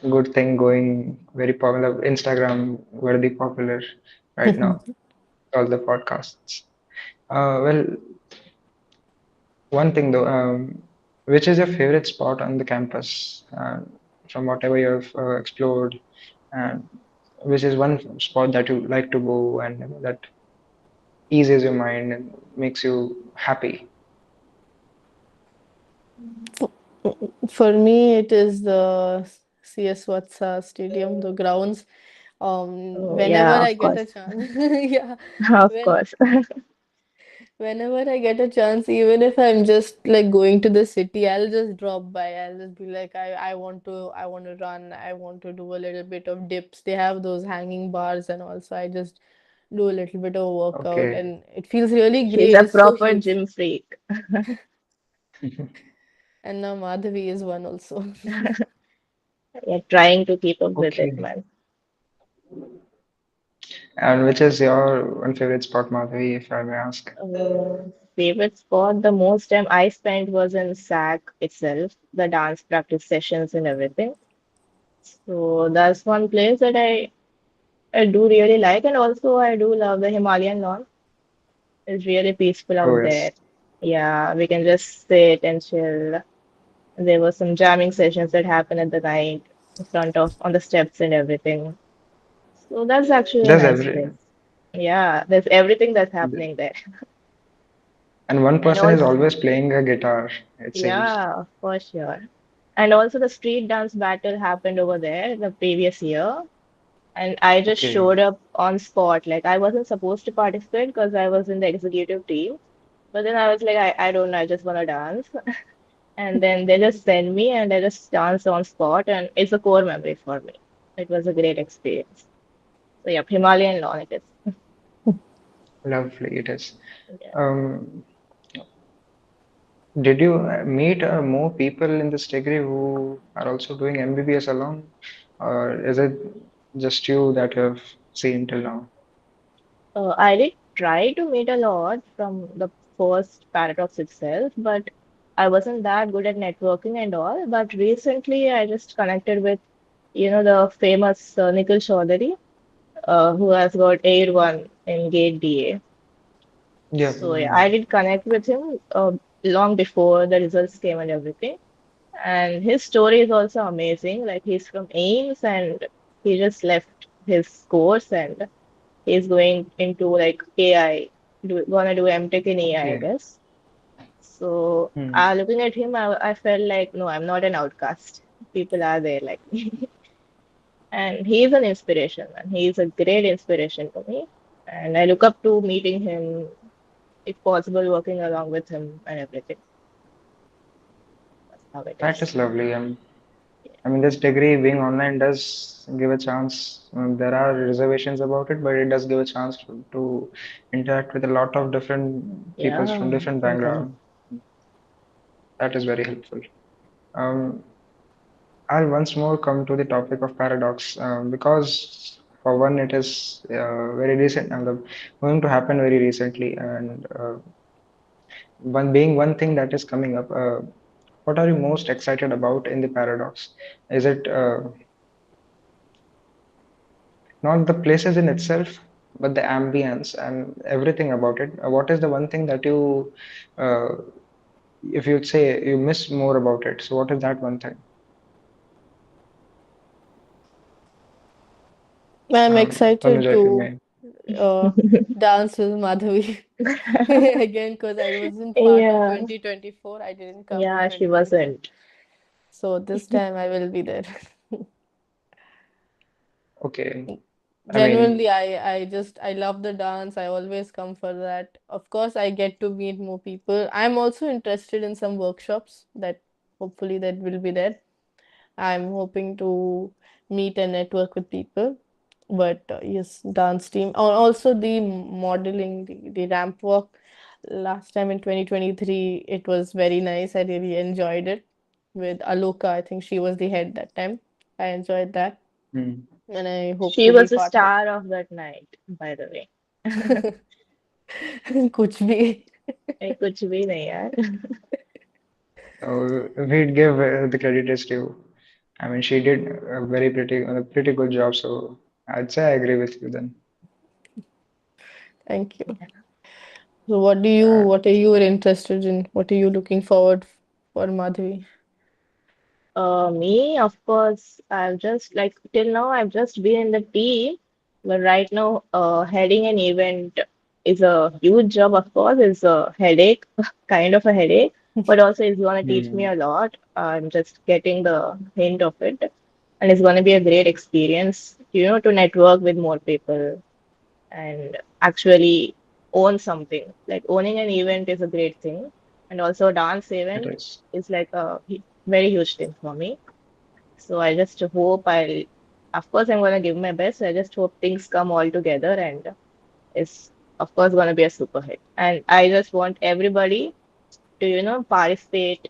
S1: good thing, going very popular. Instagram very popular right now. All the podcasts. Well, one thing though, which is your favorite spot on the campus from whatever you have explored, and which is one spot that you like to go and that eases your mind and makes you happy?
S2: For me, it is the CS Vatsa Stadium, the grounds.
S3: Oh,
S2: Whenever
S3: yeah,
S2: I
S3: of
S2: get a
S3: course.
S2: chance, yeah,
S3: Of
S2: when
S3: course.
S2: whenever I get a chance, even if I'm just like going to the city, I'll just drop by. I'll just be like, I want to run. I want to do a little bit of dips. They have those hanging bars, and also I just do a little bit of workout,
S1: Okay.
S2: and it feels really
S3: She's
S2: great.
S3: a
S2: It's so
S3: proper
S2: huge.
S3: gym freak.
S2: And now Madhavi is one also.
S3: Yeah, trying to keep up with it,
S1: Okay.
S3: man.
S1: And which is your one favorite spot, Madhavi, if I may ask?
S3: Favorite spot, the most time I spent was in SAC itself, the dance practice sessions and everything. So that's one place that I do really like, and also I do love the Himalayan lawn. It's really peaceful
S1: Oh,
S3: out
S1: yes.
S3: there. Yeah, we can just sit and chill. There were some jamming sessions that happen at the night in front of on the steps and everything. So that's actually a
S1: There's
S3: nice
S1: every,
S3: place. Yeah, there's everything that's happening there.
S1: and one
S3: And
S1: person is
S3: also,
S1: always playing a guitar, it seems.
S3: yeah, for sure. And also the street dance battle happened over there the previous year. And I just
S1: Okay.
S3: showed up on spot. Like I wasn't supposed to participate because I was in the executive team. But then I was like, I don't know, I just want to dance. And then they just send me and I just dance on spot. And it's a core memory for me. It was a great experience. So, yeah, Himalayan lawn it is.
S1: Lovely it is.
S3: Yeah.
S1: Um, did you meet more people in this degree who are also doing MBBS along, or is it just you that you have seen till now?
S3: I did try to meet a lot from the first paradox itself, but I wasn't that good at networking and all. But recently, I just connected with, the famous Nikhil Chaudhary, who has got Air 1 in Gate DA.
S1: Yeah.
S3: So, yeah, I did connect with him long before the results came and everything. And his story is also amazing. Like he's from Ames and he just left his course and he's going into like AI, gonna do MTech in AI, I
S1: Okay.
S3: guess. So
S1: Hmm.
S3: looking at him, I felt like, no, I'm not an outcast. People are there like me. And he's an inspiration, man. He's a great inspiration to me. And I look up to meeting him, if possible, working along with him and everything. That's how it
S1: That
S3: is.
S1: is lovely. I mean, this degree being online does give a chance. There are reservations about it, but it does give a chance to interact with a lot of different peoples from
S3: Yeah,
S1: different
S3: it does.
S1: background. That is very helpful. Um, I'll once more come to the topic of paradox because, for one, it is very recent and going to happen very recently, and one thing that is coming up. What are you most excited about in the paradox? Is it not the places in itself, but the ambience and everything about it? What is the one thing that you, uh, if you'd say you miss more about it? So, what is that one thing?
S2: I'm excited
S1: Tanuja, if you
S2: to
S1: may.
S2: uh, dance with Madhavi again because I wasn't part of
S3: Yeah,
S2: 2024. I didn't come in
S3: yeah, she
S2: 2024.
S3: wasn't.
S2: So this time I will be there.
S1: Okay. I
S2: Genuinely,
S1: mean,
S2: I love the dance. I always come for that. Of course, I get to meet more people. I'm also interested in some workshops that hopefully that will be there. I'm hoping to meet and network with people. But yes, dance team. Also the modeling, the ramp walk. Last time in 2023, it was very nice. I really enjoyed it with Aloka. I think she was the head that time. I enjoyed that,
S1: hmm.
S2: and I hope
S3: She
S2: to be
S3: was the
S2: part of
S3: star of that night, by the way.
S2: कुछ भी
S3: कुछ भी नहीं यार.
S1: We'd give the credit is due. I mean, she did a pretty good job. So, I'd say I agree with you then.
S2: thank you.
S3: Yeah.
S2: So
S1: Uh,
S2: what are you interested in? What are you looking forward for, Madhavi?
S3: Me, of course, I've just like till now I've just been in the team, but right now, heading an event is a huge job, of course, it's a headache, kind of a headache, but also it's gonna teach me
S1: hmm.
S3: a lot. I'm just getting the hint of it, and it's gonna be a great experience, to network with more people and actually own something. Like owning an event is a great thing, and also a dance
S1: It
S3: event
S1: is.
S3: is like a very huge thing for me. So I just hope of course, I'm gonna give my best. I just hope things come all together and it's of course gonna be a super hit. And I just want everybody to, participate,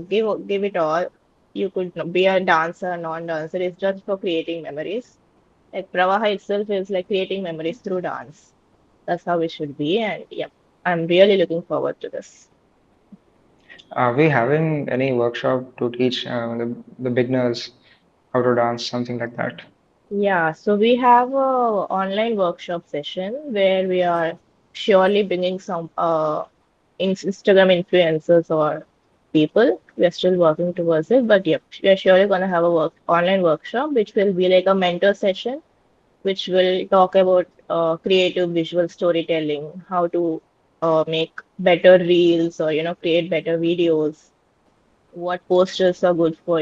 S3: give it all. You could be a dancer, non-dancer. It's just for creating memories. Like Pravaha itself is like creating memories through dance. That's how it should be. And yeah, I'm really looking forward to this.
S1: Are we having any workshop to teach the beginners how to dance, something like that?
S3: Yeah, so we have a online workshop session where we are surely bringing some Instagram influencers or people. We are still working towards it, but yep, we are surely gonna have a online workshop which will be like a mentor session, which will talk about creative visual storytelling, how to make better reels or create better videos, what postures are good for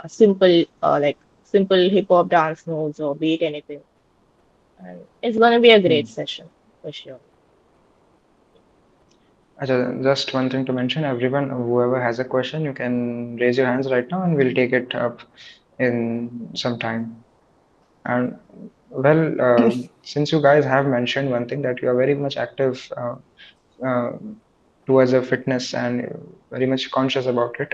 S3: simple like simple hip hop dance moves or beat anything. And it's gonna be a great
S1: Hmm.
S3: session for sure.
S1: Just one thing to mention, everyone, whoever has a question, you can raise your hands right now and we'll take it up in some time. And well, since you guys have mentioned one thing that you are very much active uh, towards a fitness and very much conscious about it,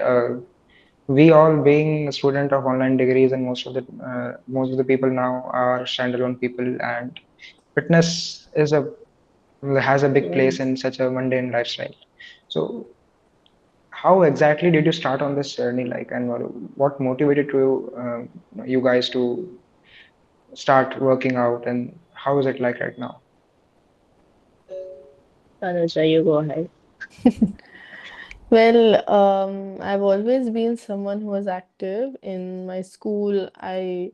S1: we all being a student of online degrees and most of the people now are standalone people and fitness is a has a big place
S3: Yes.
S1: in such a mundane lifestyle. So how exactly did you start on this journey, like, and what motivated you guys to start working out, and how is it like right now?
S3: Tanuja, you go ahead.
S2: Well, I've always been someone who was active. In my school, I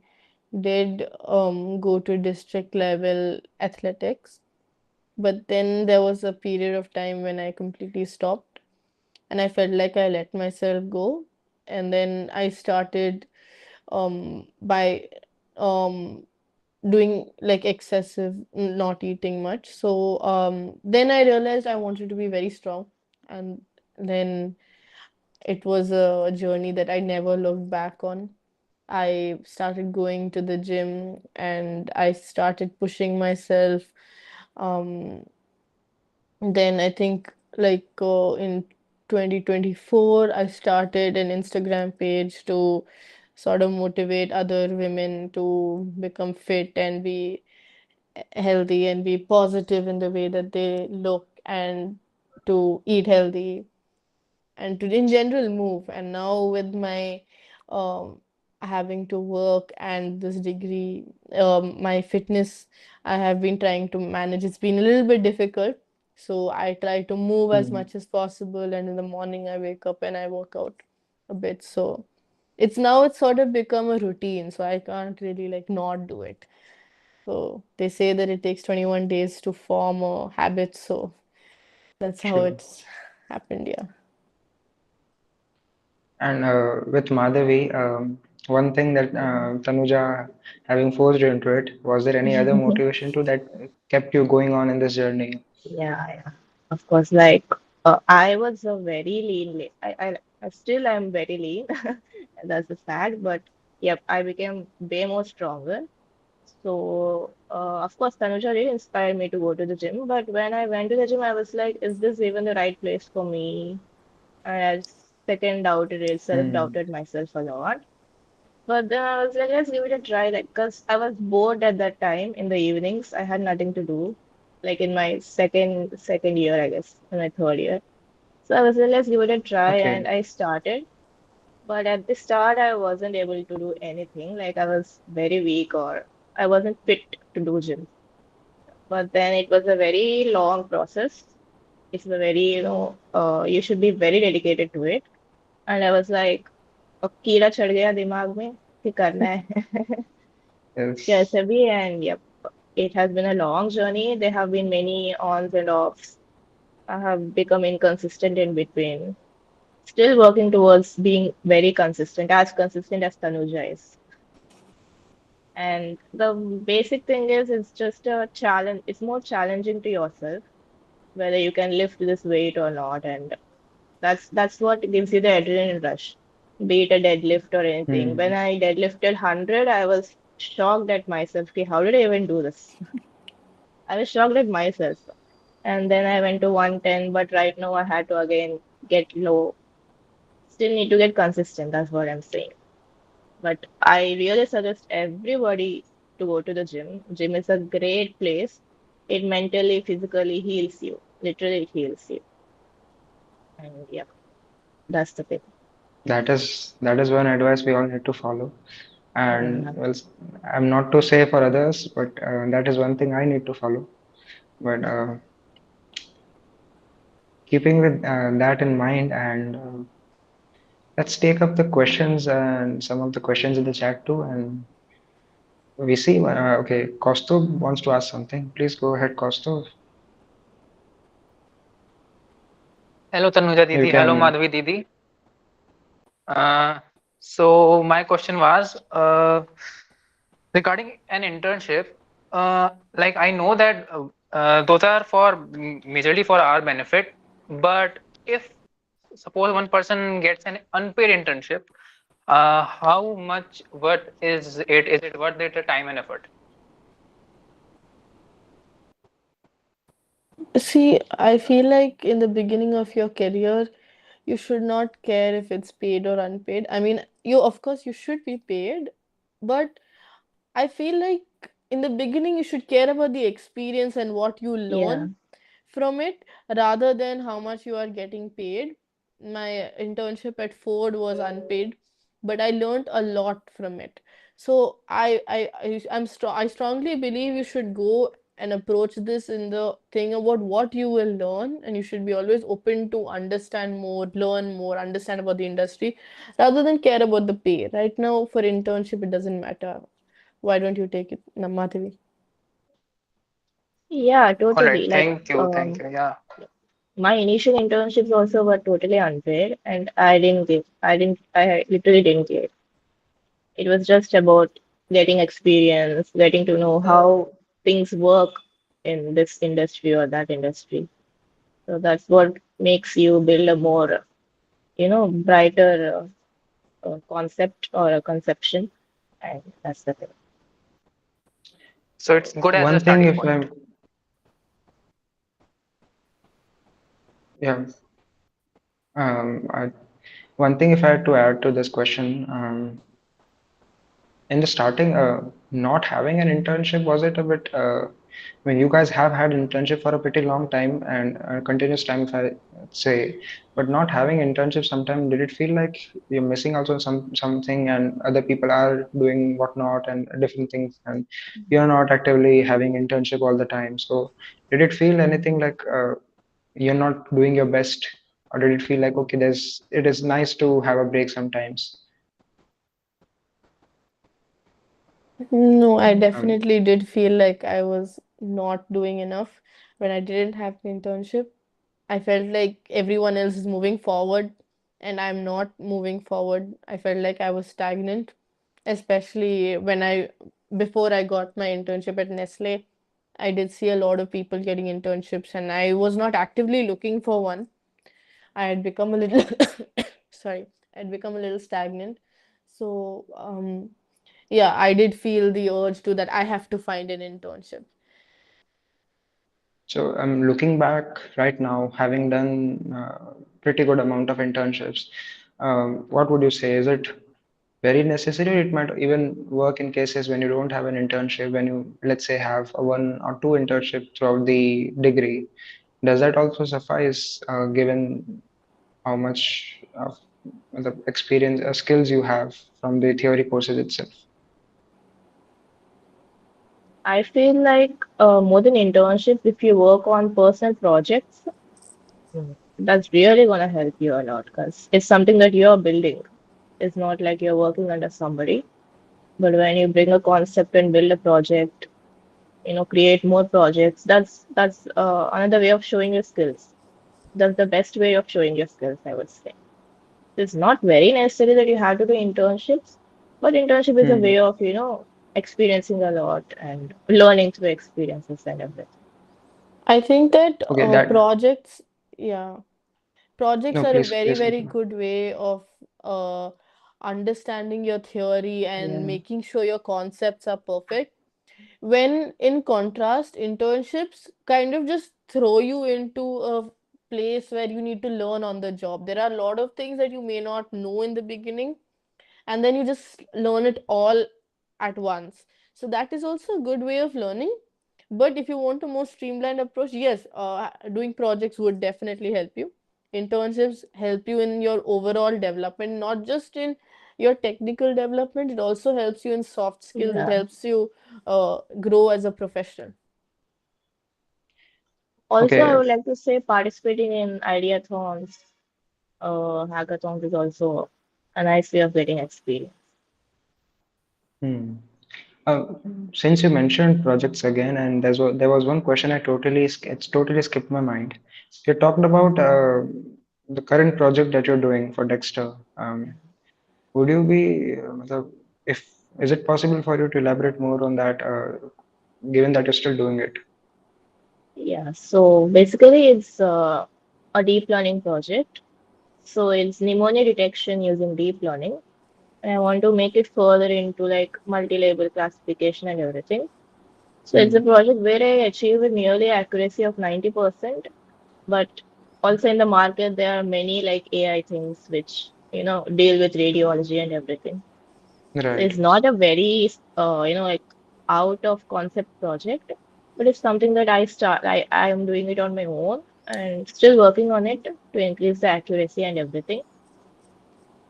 S2: did go to district level athletics, but then there was a period of time when I completely stopped and I felt like I let myself go. And then I started by um doing like excessive not eating much. So then I realized I wanted to be very strong, and then it was a journey that I never looked back on. I started going to the gym and I started pushing myself. Um, then I think like in 2024, I started an Instagram page to sort of motivate other women to become fit and be healthy and be positive in the way that they look and to eat healthy and to in general move. And now with my um, having to work and this degree, my fitness I have been trying to manage. It's been a little bit difficult. So I try to move as
S1: Hmm.
S2: much as possible, and in the morning I wake up and I work out a bit. So it's sort of become a routine, so I can't really like not do it. So they say that it takes 21 days to form a habit, so that's how
S1: True.
S2: it's happened, yeah.
S1: And with Madhavi, one thing that Tanuja having forced you into it, was there any other motivation to that kept you going on in this journey?
S3: Yeah, yeah. Of course, like I was a very I still am very lean. That's a fact. But yep, I became way more stronger. So, of course, Tanuja really inspired me to go to the gym. But when I went to the gym, I was like, is this even the right place for me? And I second doubted it,
S1: Hmm.
S3: self-doubted myself a lot. But then I was like, let's give it a try. Like, because I was bored at that time in the evenings. I had nothing to do. Like in my second year, I guess, in my third year. So I was like, let's give it a try, and
S1: Okay.
S3: I started. But at the start, I wasn't able to do anything. Like I was very weak, or I wasn't fit to do gym. But then it was a very long process. It's a very, you should be very dedicated to it. And I was like, अब कीड़ा चढ़ गया दिमाग में कि करना है
S1: Yes.
S3: कैसे भी and yep, it has been a long journey. There have been many ons and offs. I have become inconsistent in between. Still working towards being very consistent as Tanuja is. And the basic thing is, it's just a challenge. It's more challenging to yourself whether you can lift this weight or not, and that's what gives you the adrenaline rush. Be it a deadlift or anything. When
S1: Hmm.
S3: I deadlifted 100, I was shocked at myself. Okay, how did I even do this? I was shocked at myself. And then I went to 110, but right now I had to again get low. Still need to get consistent, that's what I'm saying. But I really suggest everybody to go to the gym. Gym is a great place. It mentally, physically heals you. Literally it heals you. And yeah, that's the thing.
S1: That is one advice we all need to follow. And
S3: Yeah.
S1: well, I'm not to say for others, but that is one thing I need to follow. But keeping with that in mind, and let's take up the questions and some of the questions in the chat too. And we see, okay, Kostov wants to ask something. Please go ahead, Kostov.
S4: Hello Tanuja
S1: You
S4: Didi, hello
S1: can.
S4: Madhavi Didi. Uh, so my question was regarding an internship. Like I know that those are for majorly for our benefit, but if suppose one person gets an unpaid internship, how much what is it? Is it worth it, the time and effort?
S2: See, I feel like in the beginning of your career, you should not care if it's paid or unpaid. I mean, of course, you should be paid, but I feel like in the beginning, you should care about the experience and what you
S3: Yeah.
S2: learn from it rather than how much you are getting paid. My internship at Ford was unpaid, but I learned a lot from it. So I strongly believe you should go and approach this in the thing about what you will learn, and you should be always open to understand more, learn more, understand about the industry rather than care about the pay. Right now, for internship, it doesn't matter. Why don't you take it, Madhavi?
S3: Yeah,
S4: All right,
S3: totally. Like,
S4: thank you, thank you. Yeah.
S3: my initial internships also were totally unpaid, and I literally didn't get. It was just about getting experience, getting to know how things work in this industry or that industry. So that's what makes you build a more, brighter concept or a conception, and that's the thing.
S4: So it's good as a
S1: One thing,
S4: starting
S1: if
S4: point.
S1: I'm, yeah, I, one thing if I had to add to this question, in the starting, not having an internship, was it a bit, I mean, you guys have had internship for a pretty long time and continuous time, if I say, but not having internship sometime, did it feel like you're missing out on something and other people are doing whatnot and different things and you're not actively having internship all the time? So did it feel anything like you're not doing your best, or did it feel like okay, it is nice to have a break sometimes?
S2: No, I
S1: Um,
S2: definitely did feel like I was not doing enough when I didn't have an internship. I felt like everyone else is moving forward and I'm not moving forward. I felt like I was stagnant, especially before I got my internship at Nestle. I did see a lot of people getting internships and I was not actively looking for one. I had become a little, sorry, I'd become a little stagnant. So, yeah, I did feel the urge to that I have to find an internship.
S1: So I'm looking back right now, having done pretty good amount of internships. What would you say? Is it very necessary? It might even work in cases when you don't have an internship, when you, let's say, have a one or two internship throughout the degree. Does that also suffice, given how much of the experience, skills you have from the theory courses itself?
S3: I feel like more than internships, if you work on personal projects, that's really going to help you a lot because it's something that you're building. It's not like you're working under somebody, but when you bring a concept and build a project, create more projects, that's another way of showing your skills. That's the best way of showing your skills, I would say. It's not very necessary that you have to do internships, but internship is a
S1: Hmm.
S3: way of, experiencing a lot and learning through experiences and everything.
S2: I think that
S1: Okay, that,
S2: yeah, projects
S1: no,
S2: are a
S1: please,
S2: very,
S1: please
S2: very
S1: continue.
S2: good way of uh, understanding your theory and
S3: Yeah.
S2: making sure your concepts are perfect. When in contrast, internships kind of just throw you into a place where you need to learn on the job. There are a lot of things that you may not know in the beginning, and then you just learn it all at once. So that is also a good way of learning. But if you want a more streamlined approach, yes, doing projects would definitely help you. Internships help you in your overall development, not just in your technical development. It also helps you in soft skills. It
S3: Yeah.
S2: helps you grow as a professional.
S3: Also, I
S1: Okay.
S3: would like to say participating in ideathons, hackathons is also a nice way of getting experience.
S1: Hmm. Uh, since you mentioned projects again, and there was one question it's totally skipped my mind. You talked about the current project that you're doing for Dexter. Would you be, if is it possible for you to elaborate more on that, given that you're still doing it?
S3: Yeah, so basically it's a deep learning project. So it's pneumonia detection using deep learning. And I want to make it further into like multi-label classification and everything. So it's a
S1: Hmm.
S3: project where I achieve a nearly accuracy of 90%, but also in the market there are many like AI things which, deal with radiology and everything. So
S1: Right.
S3: it's not a very, like out of concept project, but it's something that I am doing it on my own and still working on it to increase the accuracy and everything.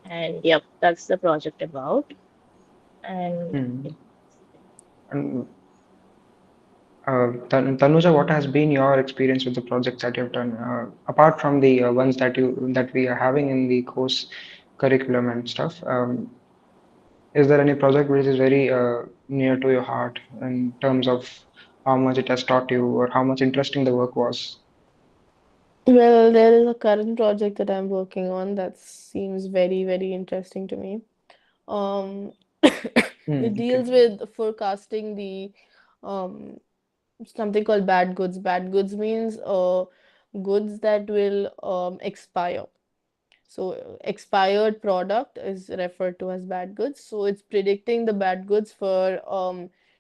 S3: And yep, that's the project about. And
S1: Hmm. And Tanuja, what has been your experience with the projects that you've done, apart from the ones that we are having in the course curriculum and stuff? Is there any project which is very near to your heart in terms of how much it has taught you or how much interesting the work was?
S2: Well, there is a current project that I'm working on that seems very, very interesting to me. Um, it
S1: Okay.
S2: deals with forecasting the um something called bad goods. Bad goods means goods that will expire. So expired product is referred to as bad goods. So it's predicting the bad goods for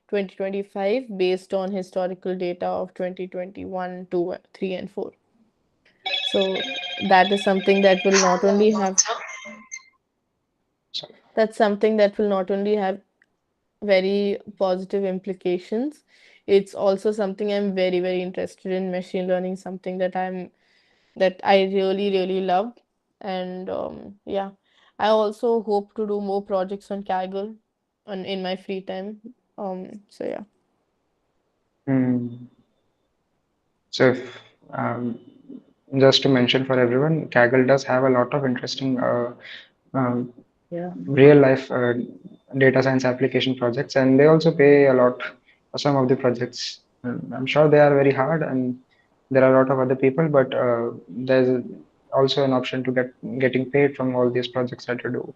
S2: 2025 based on historical data of 2021, 2, 3, and 4. So that is something that will not only have
S1: Sorry.
S2: that's something that will not only have very positive implications. It's also something I'm very, very interested in. Machine learning, something that I really, really love. And yeah, I also hope to do more projects on Kaggle on in my free time. So yeah.
S1: Hmm. So, if, just to mention for everyone, Kaggle does have a lot of interesting um,
S3: Yeah.
S1: real life data science application projects, and they also pay a lot for some of the projects. I'm sure they are very hard, and there are a lot of other people, but there's also an option to getting paid from all these projects that you do,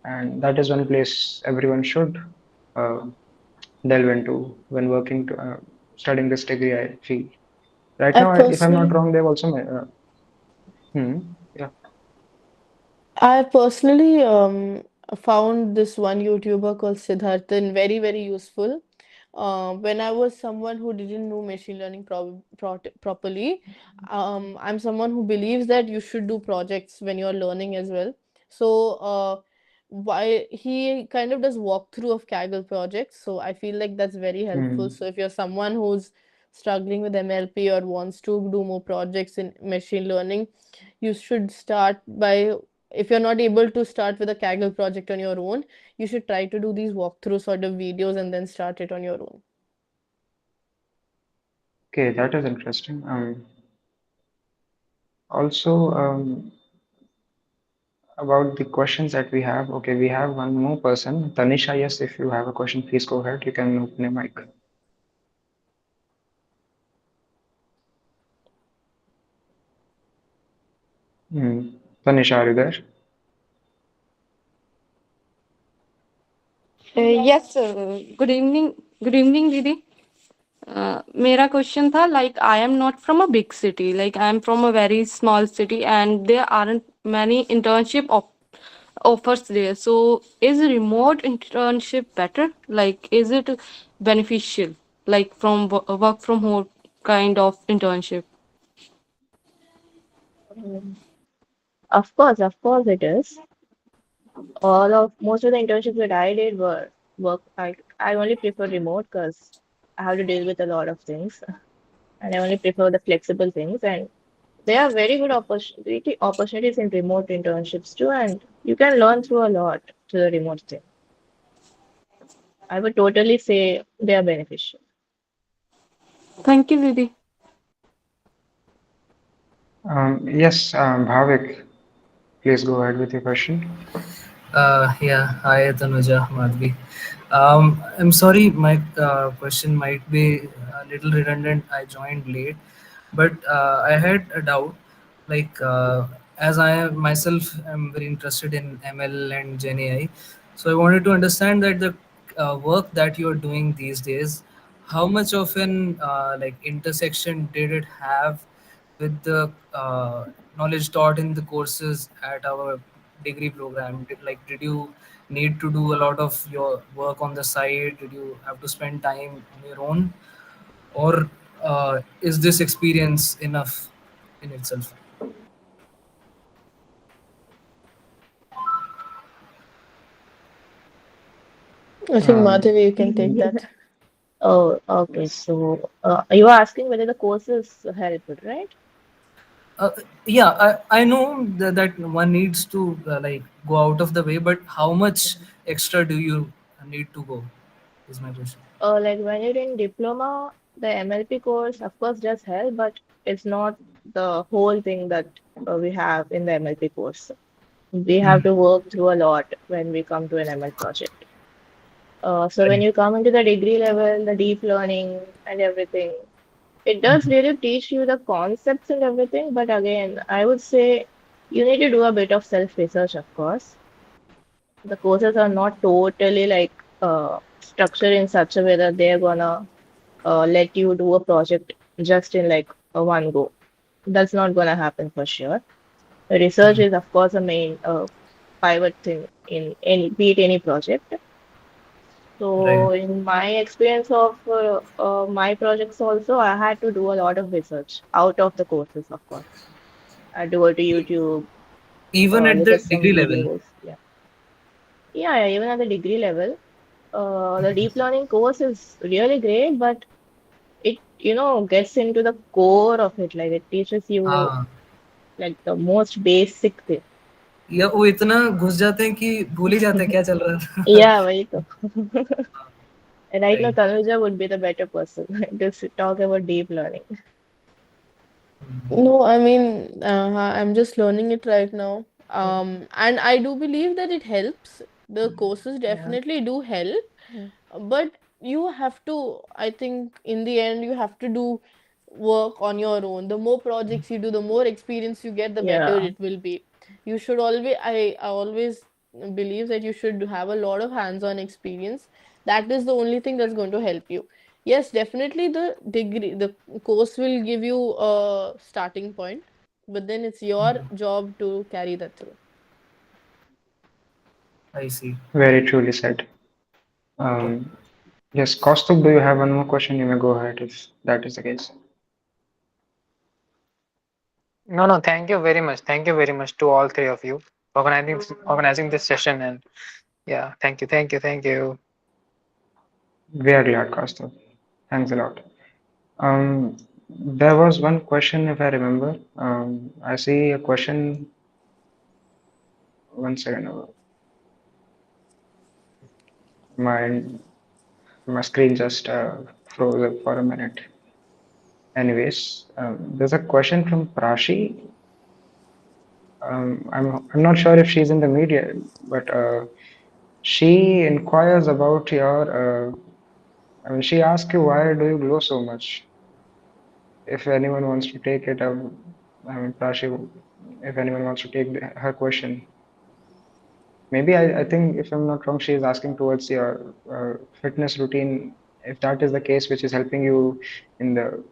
S1: and that is one place everyone should uh, delve into when working to studying this degree, I feel. Right
S2: I
S1: now, if I'm not
S2: personally
S1: wrong, they've also yeah.
S2: I personally found this one YouTuber called Siddharthan very, very useful. When I was someone who didn't know machine learning properly, I'm someone who believes that you should do projects when you're learning as well. So, why he kind of does walkthrough of Kaggle projects, so I feel like that's very helpful.
S1: Hmm.
S2: So, if you're someone who's struggling with MLP or wants to do more projects in machine learning, you should start by if you're not able to start with a Kaggle project on your own, you should try to do these walkthrough sort of videos and then start it on your own.
S1: Okay, that is interesting. Also, about the questions that we have. Okay, we have one more person. Tanisha, yes, if you have a question, please go ahead. You can open your mic. Hmm. Tanisha, are you there?
S5: Yes good evening दीदी मेरा question था like I am not from a big city like I am from a very small city and there aren't many internship offers there, so is remote internship better, like is it beneficial, like from work from home kind of internship?
S3: Um, of course it is. Most of the internships that I did were work. I only prefer remote because I have to deal with a lot of things, and I only prefer the flexible things. And there are very good opportunities in remote internships too, and you can learn through a lot through the remote thing. I would totally say they are beneficial.
S5: Thank you, didi.
S1: Yes, Bhavik, please go ahead with your question.
S6: Yeah, hi Tanuja, Madhavi. I'm sorry, my question might be a little redundant. I joined late, but I had a doubt. Like, as I myself am very interested in ML and Gen AI, so I wanted to understand that the work that you're doing these days, how much of an like intersection did it have with the knowledge taught in the courses at our degree program? Did you need to do a lot of your work on the side? Did you have to spend time on your own, or is this experience enough in itself?
S2: I think
S1: Um,
S2: Madhavi, you can take that.
S3: Oh, okay. So you are asking whether the courses helped, right?
S6: Uh, yeah, I know that one needs to like go out of the way, but how much extra do you need to go? Is my question.
S3: Like when you're in diploma. The MLP course, of course, does help, but it's not the whole thing that we have in the MLP course. We have to work through a lot when we come to an ML project. So when
S6: Right.
S3: you come into the degree level, the deep learning and everything, it does really teach you the concepts and everything. But again, I would say you need to do a bit of self-research, of course. The courses are not totally like structured in such a way that they're gonna let you do a project just in like a one go. That's not gonna happen for sure. Research is, of course, a main pivot thing in any be it any project.
S6: Right.
S3: So in my experience of my projects also, I had to do a lot of research out of the courses, of course. I had to go to YouTube,
S6: Even at
S3: look
S6: the
S3: at some
S6: degree level.
S3: videos. Yeah. Yeah, yeah, even at the degree level, the deep learning course is really great, but it, gets into the core of it. Like it teaches you
S6: हाँ,
S3: like the most basic thing.
S6: या वो इतना घुस जाते हैं कि भूल ही जाते हैं क्या चल रहा था.
S3: Yeah, वही तो. And right now,
S6: Right.
S3: Tanuja would be the better person to talk about deep learning.
S2: No, I mean, I'm just learning it right now. And I do believe that it helps. The courses
S3: Yeah.
S2: definitely do help, but you have to, I think, in the end, you have to do work on your own. The more projects you do, the more experience you get, the better
S3: Yeah.
S2: it will be. You should always, I always believe that you should have a lot of hands-on experience. That is the only thing that's going to help you. Yes, definitely the course will give you a starting point, but then it's your job to carry that through.
S6: I see.
S1: Very truly said. Um, yes, Kaustubh, do you have one more question? You may go ahead if that is the case.
S4: No, no, thank you very much. Thank you very much to all three of you for organizing this session. And yeah, thank you.
S1: We are glad, Kaustubh. Thanks a lot. Um, there was one question, if I remember. I see a question. One second. My my screen just froze up for a minute. Anyways, there's a question from Prashi. I'm not sure if she's in the media, but she inquires about your. I mean, she asks you why do you glow so much? If anyone wants to take it, I mean, Prashi, if anyone wants to take her question, maybe I think if I'm not wrong, she is asking towards your fitness routine. If that is the case, which is helping you in the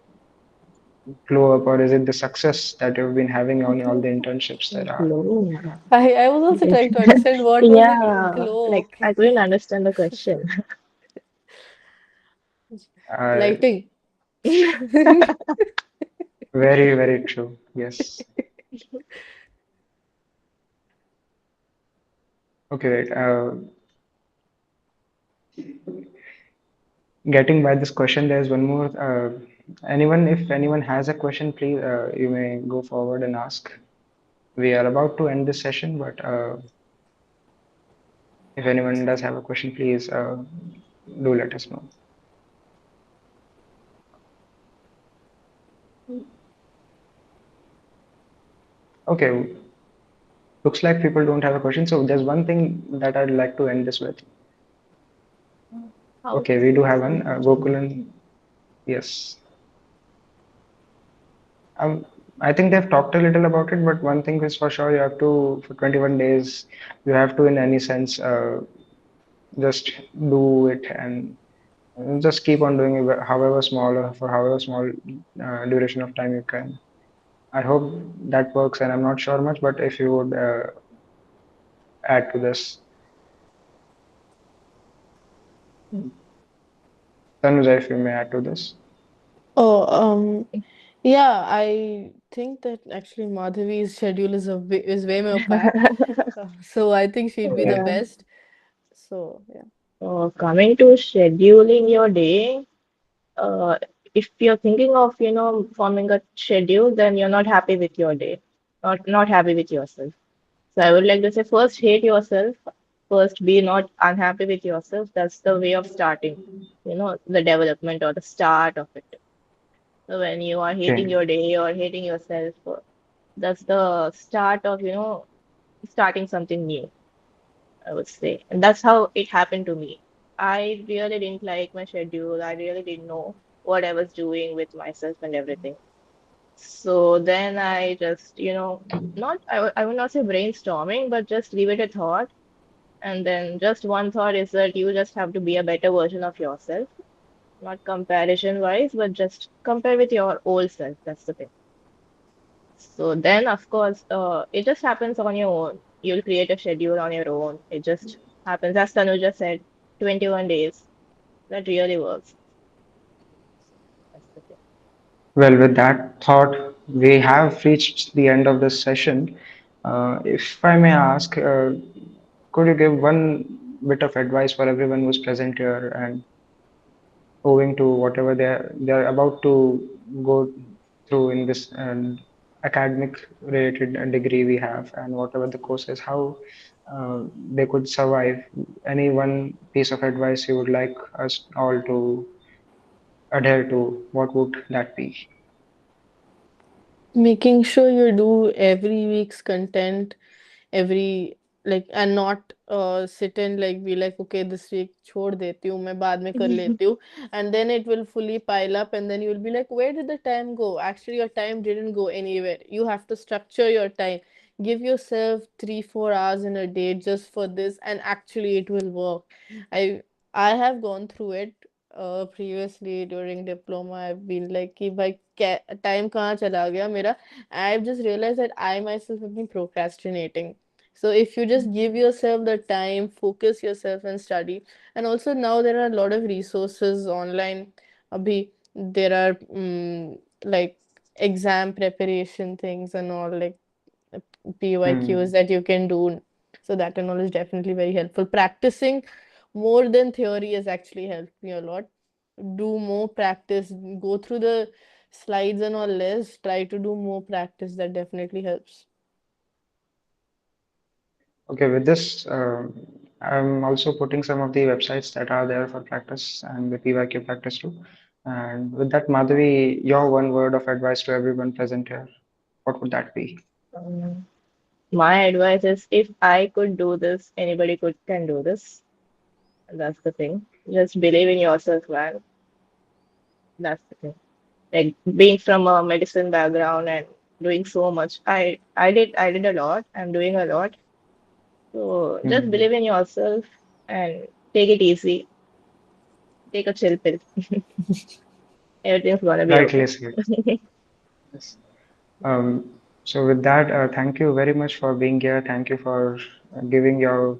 S1: glow up, or is it the success that you've been having on all the internships that are?
S3: Glow.
S2: I was also trying to understand what was it
S3: Yeah,
S2: glow.
S3: like I couldn't understand the question.
S1: Uh,
S2: Lighting.
S1: very, very true. Yes. Okay, wait. Getting by this question, there's one more. If anyone has a question, please, you may go forward and ask. We are about to end this session, but if anyone does have a question, please do let us know. Okay, looks like people don't have a question. So there's one thing that I'd like to end this with.
S3: How
S1: Okay,
S3: to
S1: we do have one.
S3: change.
S1: Gokulan, yes. Um, I think they've talked a little about it, but one thing is for sure, you have to, for 21 days, you have to, in any sense, just do it and just keep on doing it, however small or for however small duration of time you can. I hope that works, and I'm not sure much, but if you would add to this, Tanuja, if you may add to this.
S2: Oh, yeah, I think that actually Madhavi's schedule is way more packed. So I think she'd be the
S3: Yeah.
S1: Okay.
S2: best. So yeah.
S3: Coming to scheduling your day, uh, if you're thinking of, forming a schedule, then you're not happy with your day, not happy with yourself. So I would like to say first hate yourself first be not unhappy with yourself. That's the way of starting, the development or the start of it. So when you are hating
S1: Okay.
S3: your day or hating yourself, that's the start of, starting something new, I would say. And that's how it happened to me. I really didn't like my schedule. I really didn't know what I was doing with myself and everything. So then I just, not, I will not say brainstorming, but just give it a thought. And then just one thought is that you just have to be a better version of yourself, not comparison wise, but just compare with your old self. That's the thing. So then, of course, it just happens on your own. You'll create a schedule on your own. It just happens. As Tanuja said, 21 days. That really works. That's the thing.
S1: Well, with that thought, we have reached the end of this session. If I may ask, could you give one bit of advice for everyone who's present here and owing to whatever they're about to go through in this academic related degree we have and whatever the course is, how they could survive? Any one piece of advice you would like us all to adhere to, what would that be?
S2: Making sure you do every week's content every like and not sit and like be like okay this week छोड़ देती हूँ मैं बाद में कर लेती हूँ and then it will fully pile up and then you will be like where did the time go? Actually your time didn't go anywhere. You have to structure your time. Give yourself 3-4 hours in a day just for this and actually it will work. I have gone through it previously during diploma. I've been like कि भाई time कहाँ चला गया मेरा. I've just realized that I myself have been procrastinating. So if you just give yourself the time, focus yourself and study. And also now there are a lot of resources online. Abhi, there are like exam preparation things and all like PYQs
S1: Hmm.
S2: that you can do. So that and all is definitely very helpful. Practicing more than theory has actually helped me a lot. Do more practice, go through the slides and all less, try to do more practice. That definitely helps.
S1: Okay, with this, I'm also putting some of the websites that are there for practice and the PYQ practice too. And with that, Madhavi, your one word of advice to everyone present here, what would that be?
S3: Um, my advice is if I could do this, anybody can do this. That's the thing. Just believe in yourself, man. That's the thing. Like being from a medicine background and doing so much, I did a lot. I'm doing a lot. So just
S1: Hmm.
S3: believe in yourself and take it easy. Take a chill pill. Everything's gonna be
S1: Rightly
S3: okay.
S1: said. Yes. Um, so with that, thank you very much for being here. Thank you for giving your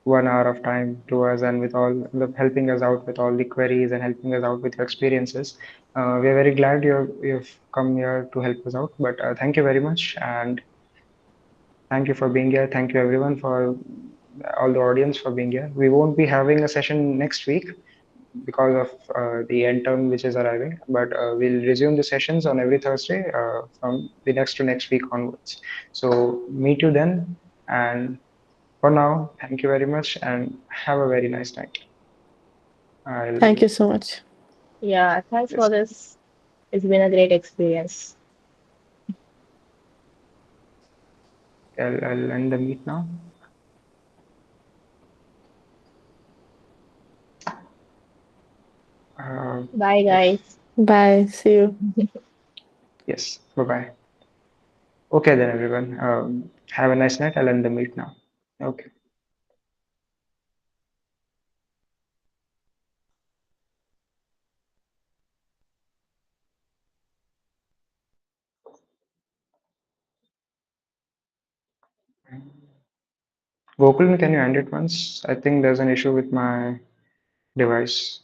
S1: 1 hour of time to us and with all helping us out with all the queries and helping us out with your experiences. We're very glad you've come here to help us out. But thank you very much and thank you for being here. Thank you everyone for all the audience for being here. We won't be having a session next week because of the end term which is arriving. But we'll resume the sessions on every Thursday from the next to next week onwards. So meet you then. And for now, thank you very much and have a very nice night. I'll
S2: Thank you so much.
S3: Yeah, thanks for
S1: just
S3: this. It's been a great experience.
S1: I'll end the meet now. Uh,
S3: Bye,
S1: if
S3: guys.
S2: Bye. See you.
S1: yes, bye bye. Okay then everyone. Have a nice night. I'll end the meet now. Okay. Gokul, can you end it once? I think there's an issue with my device.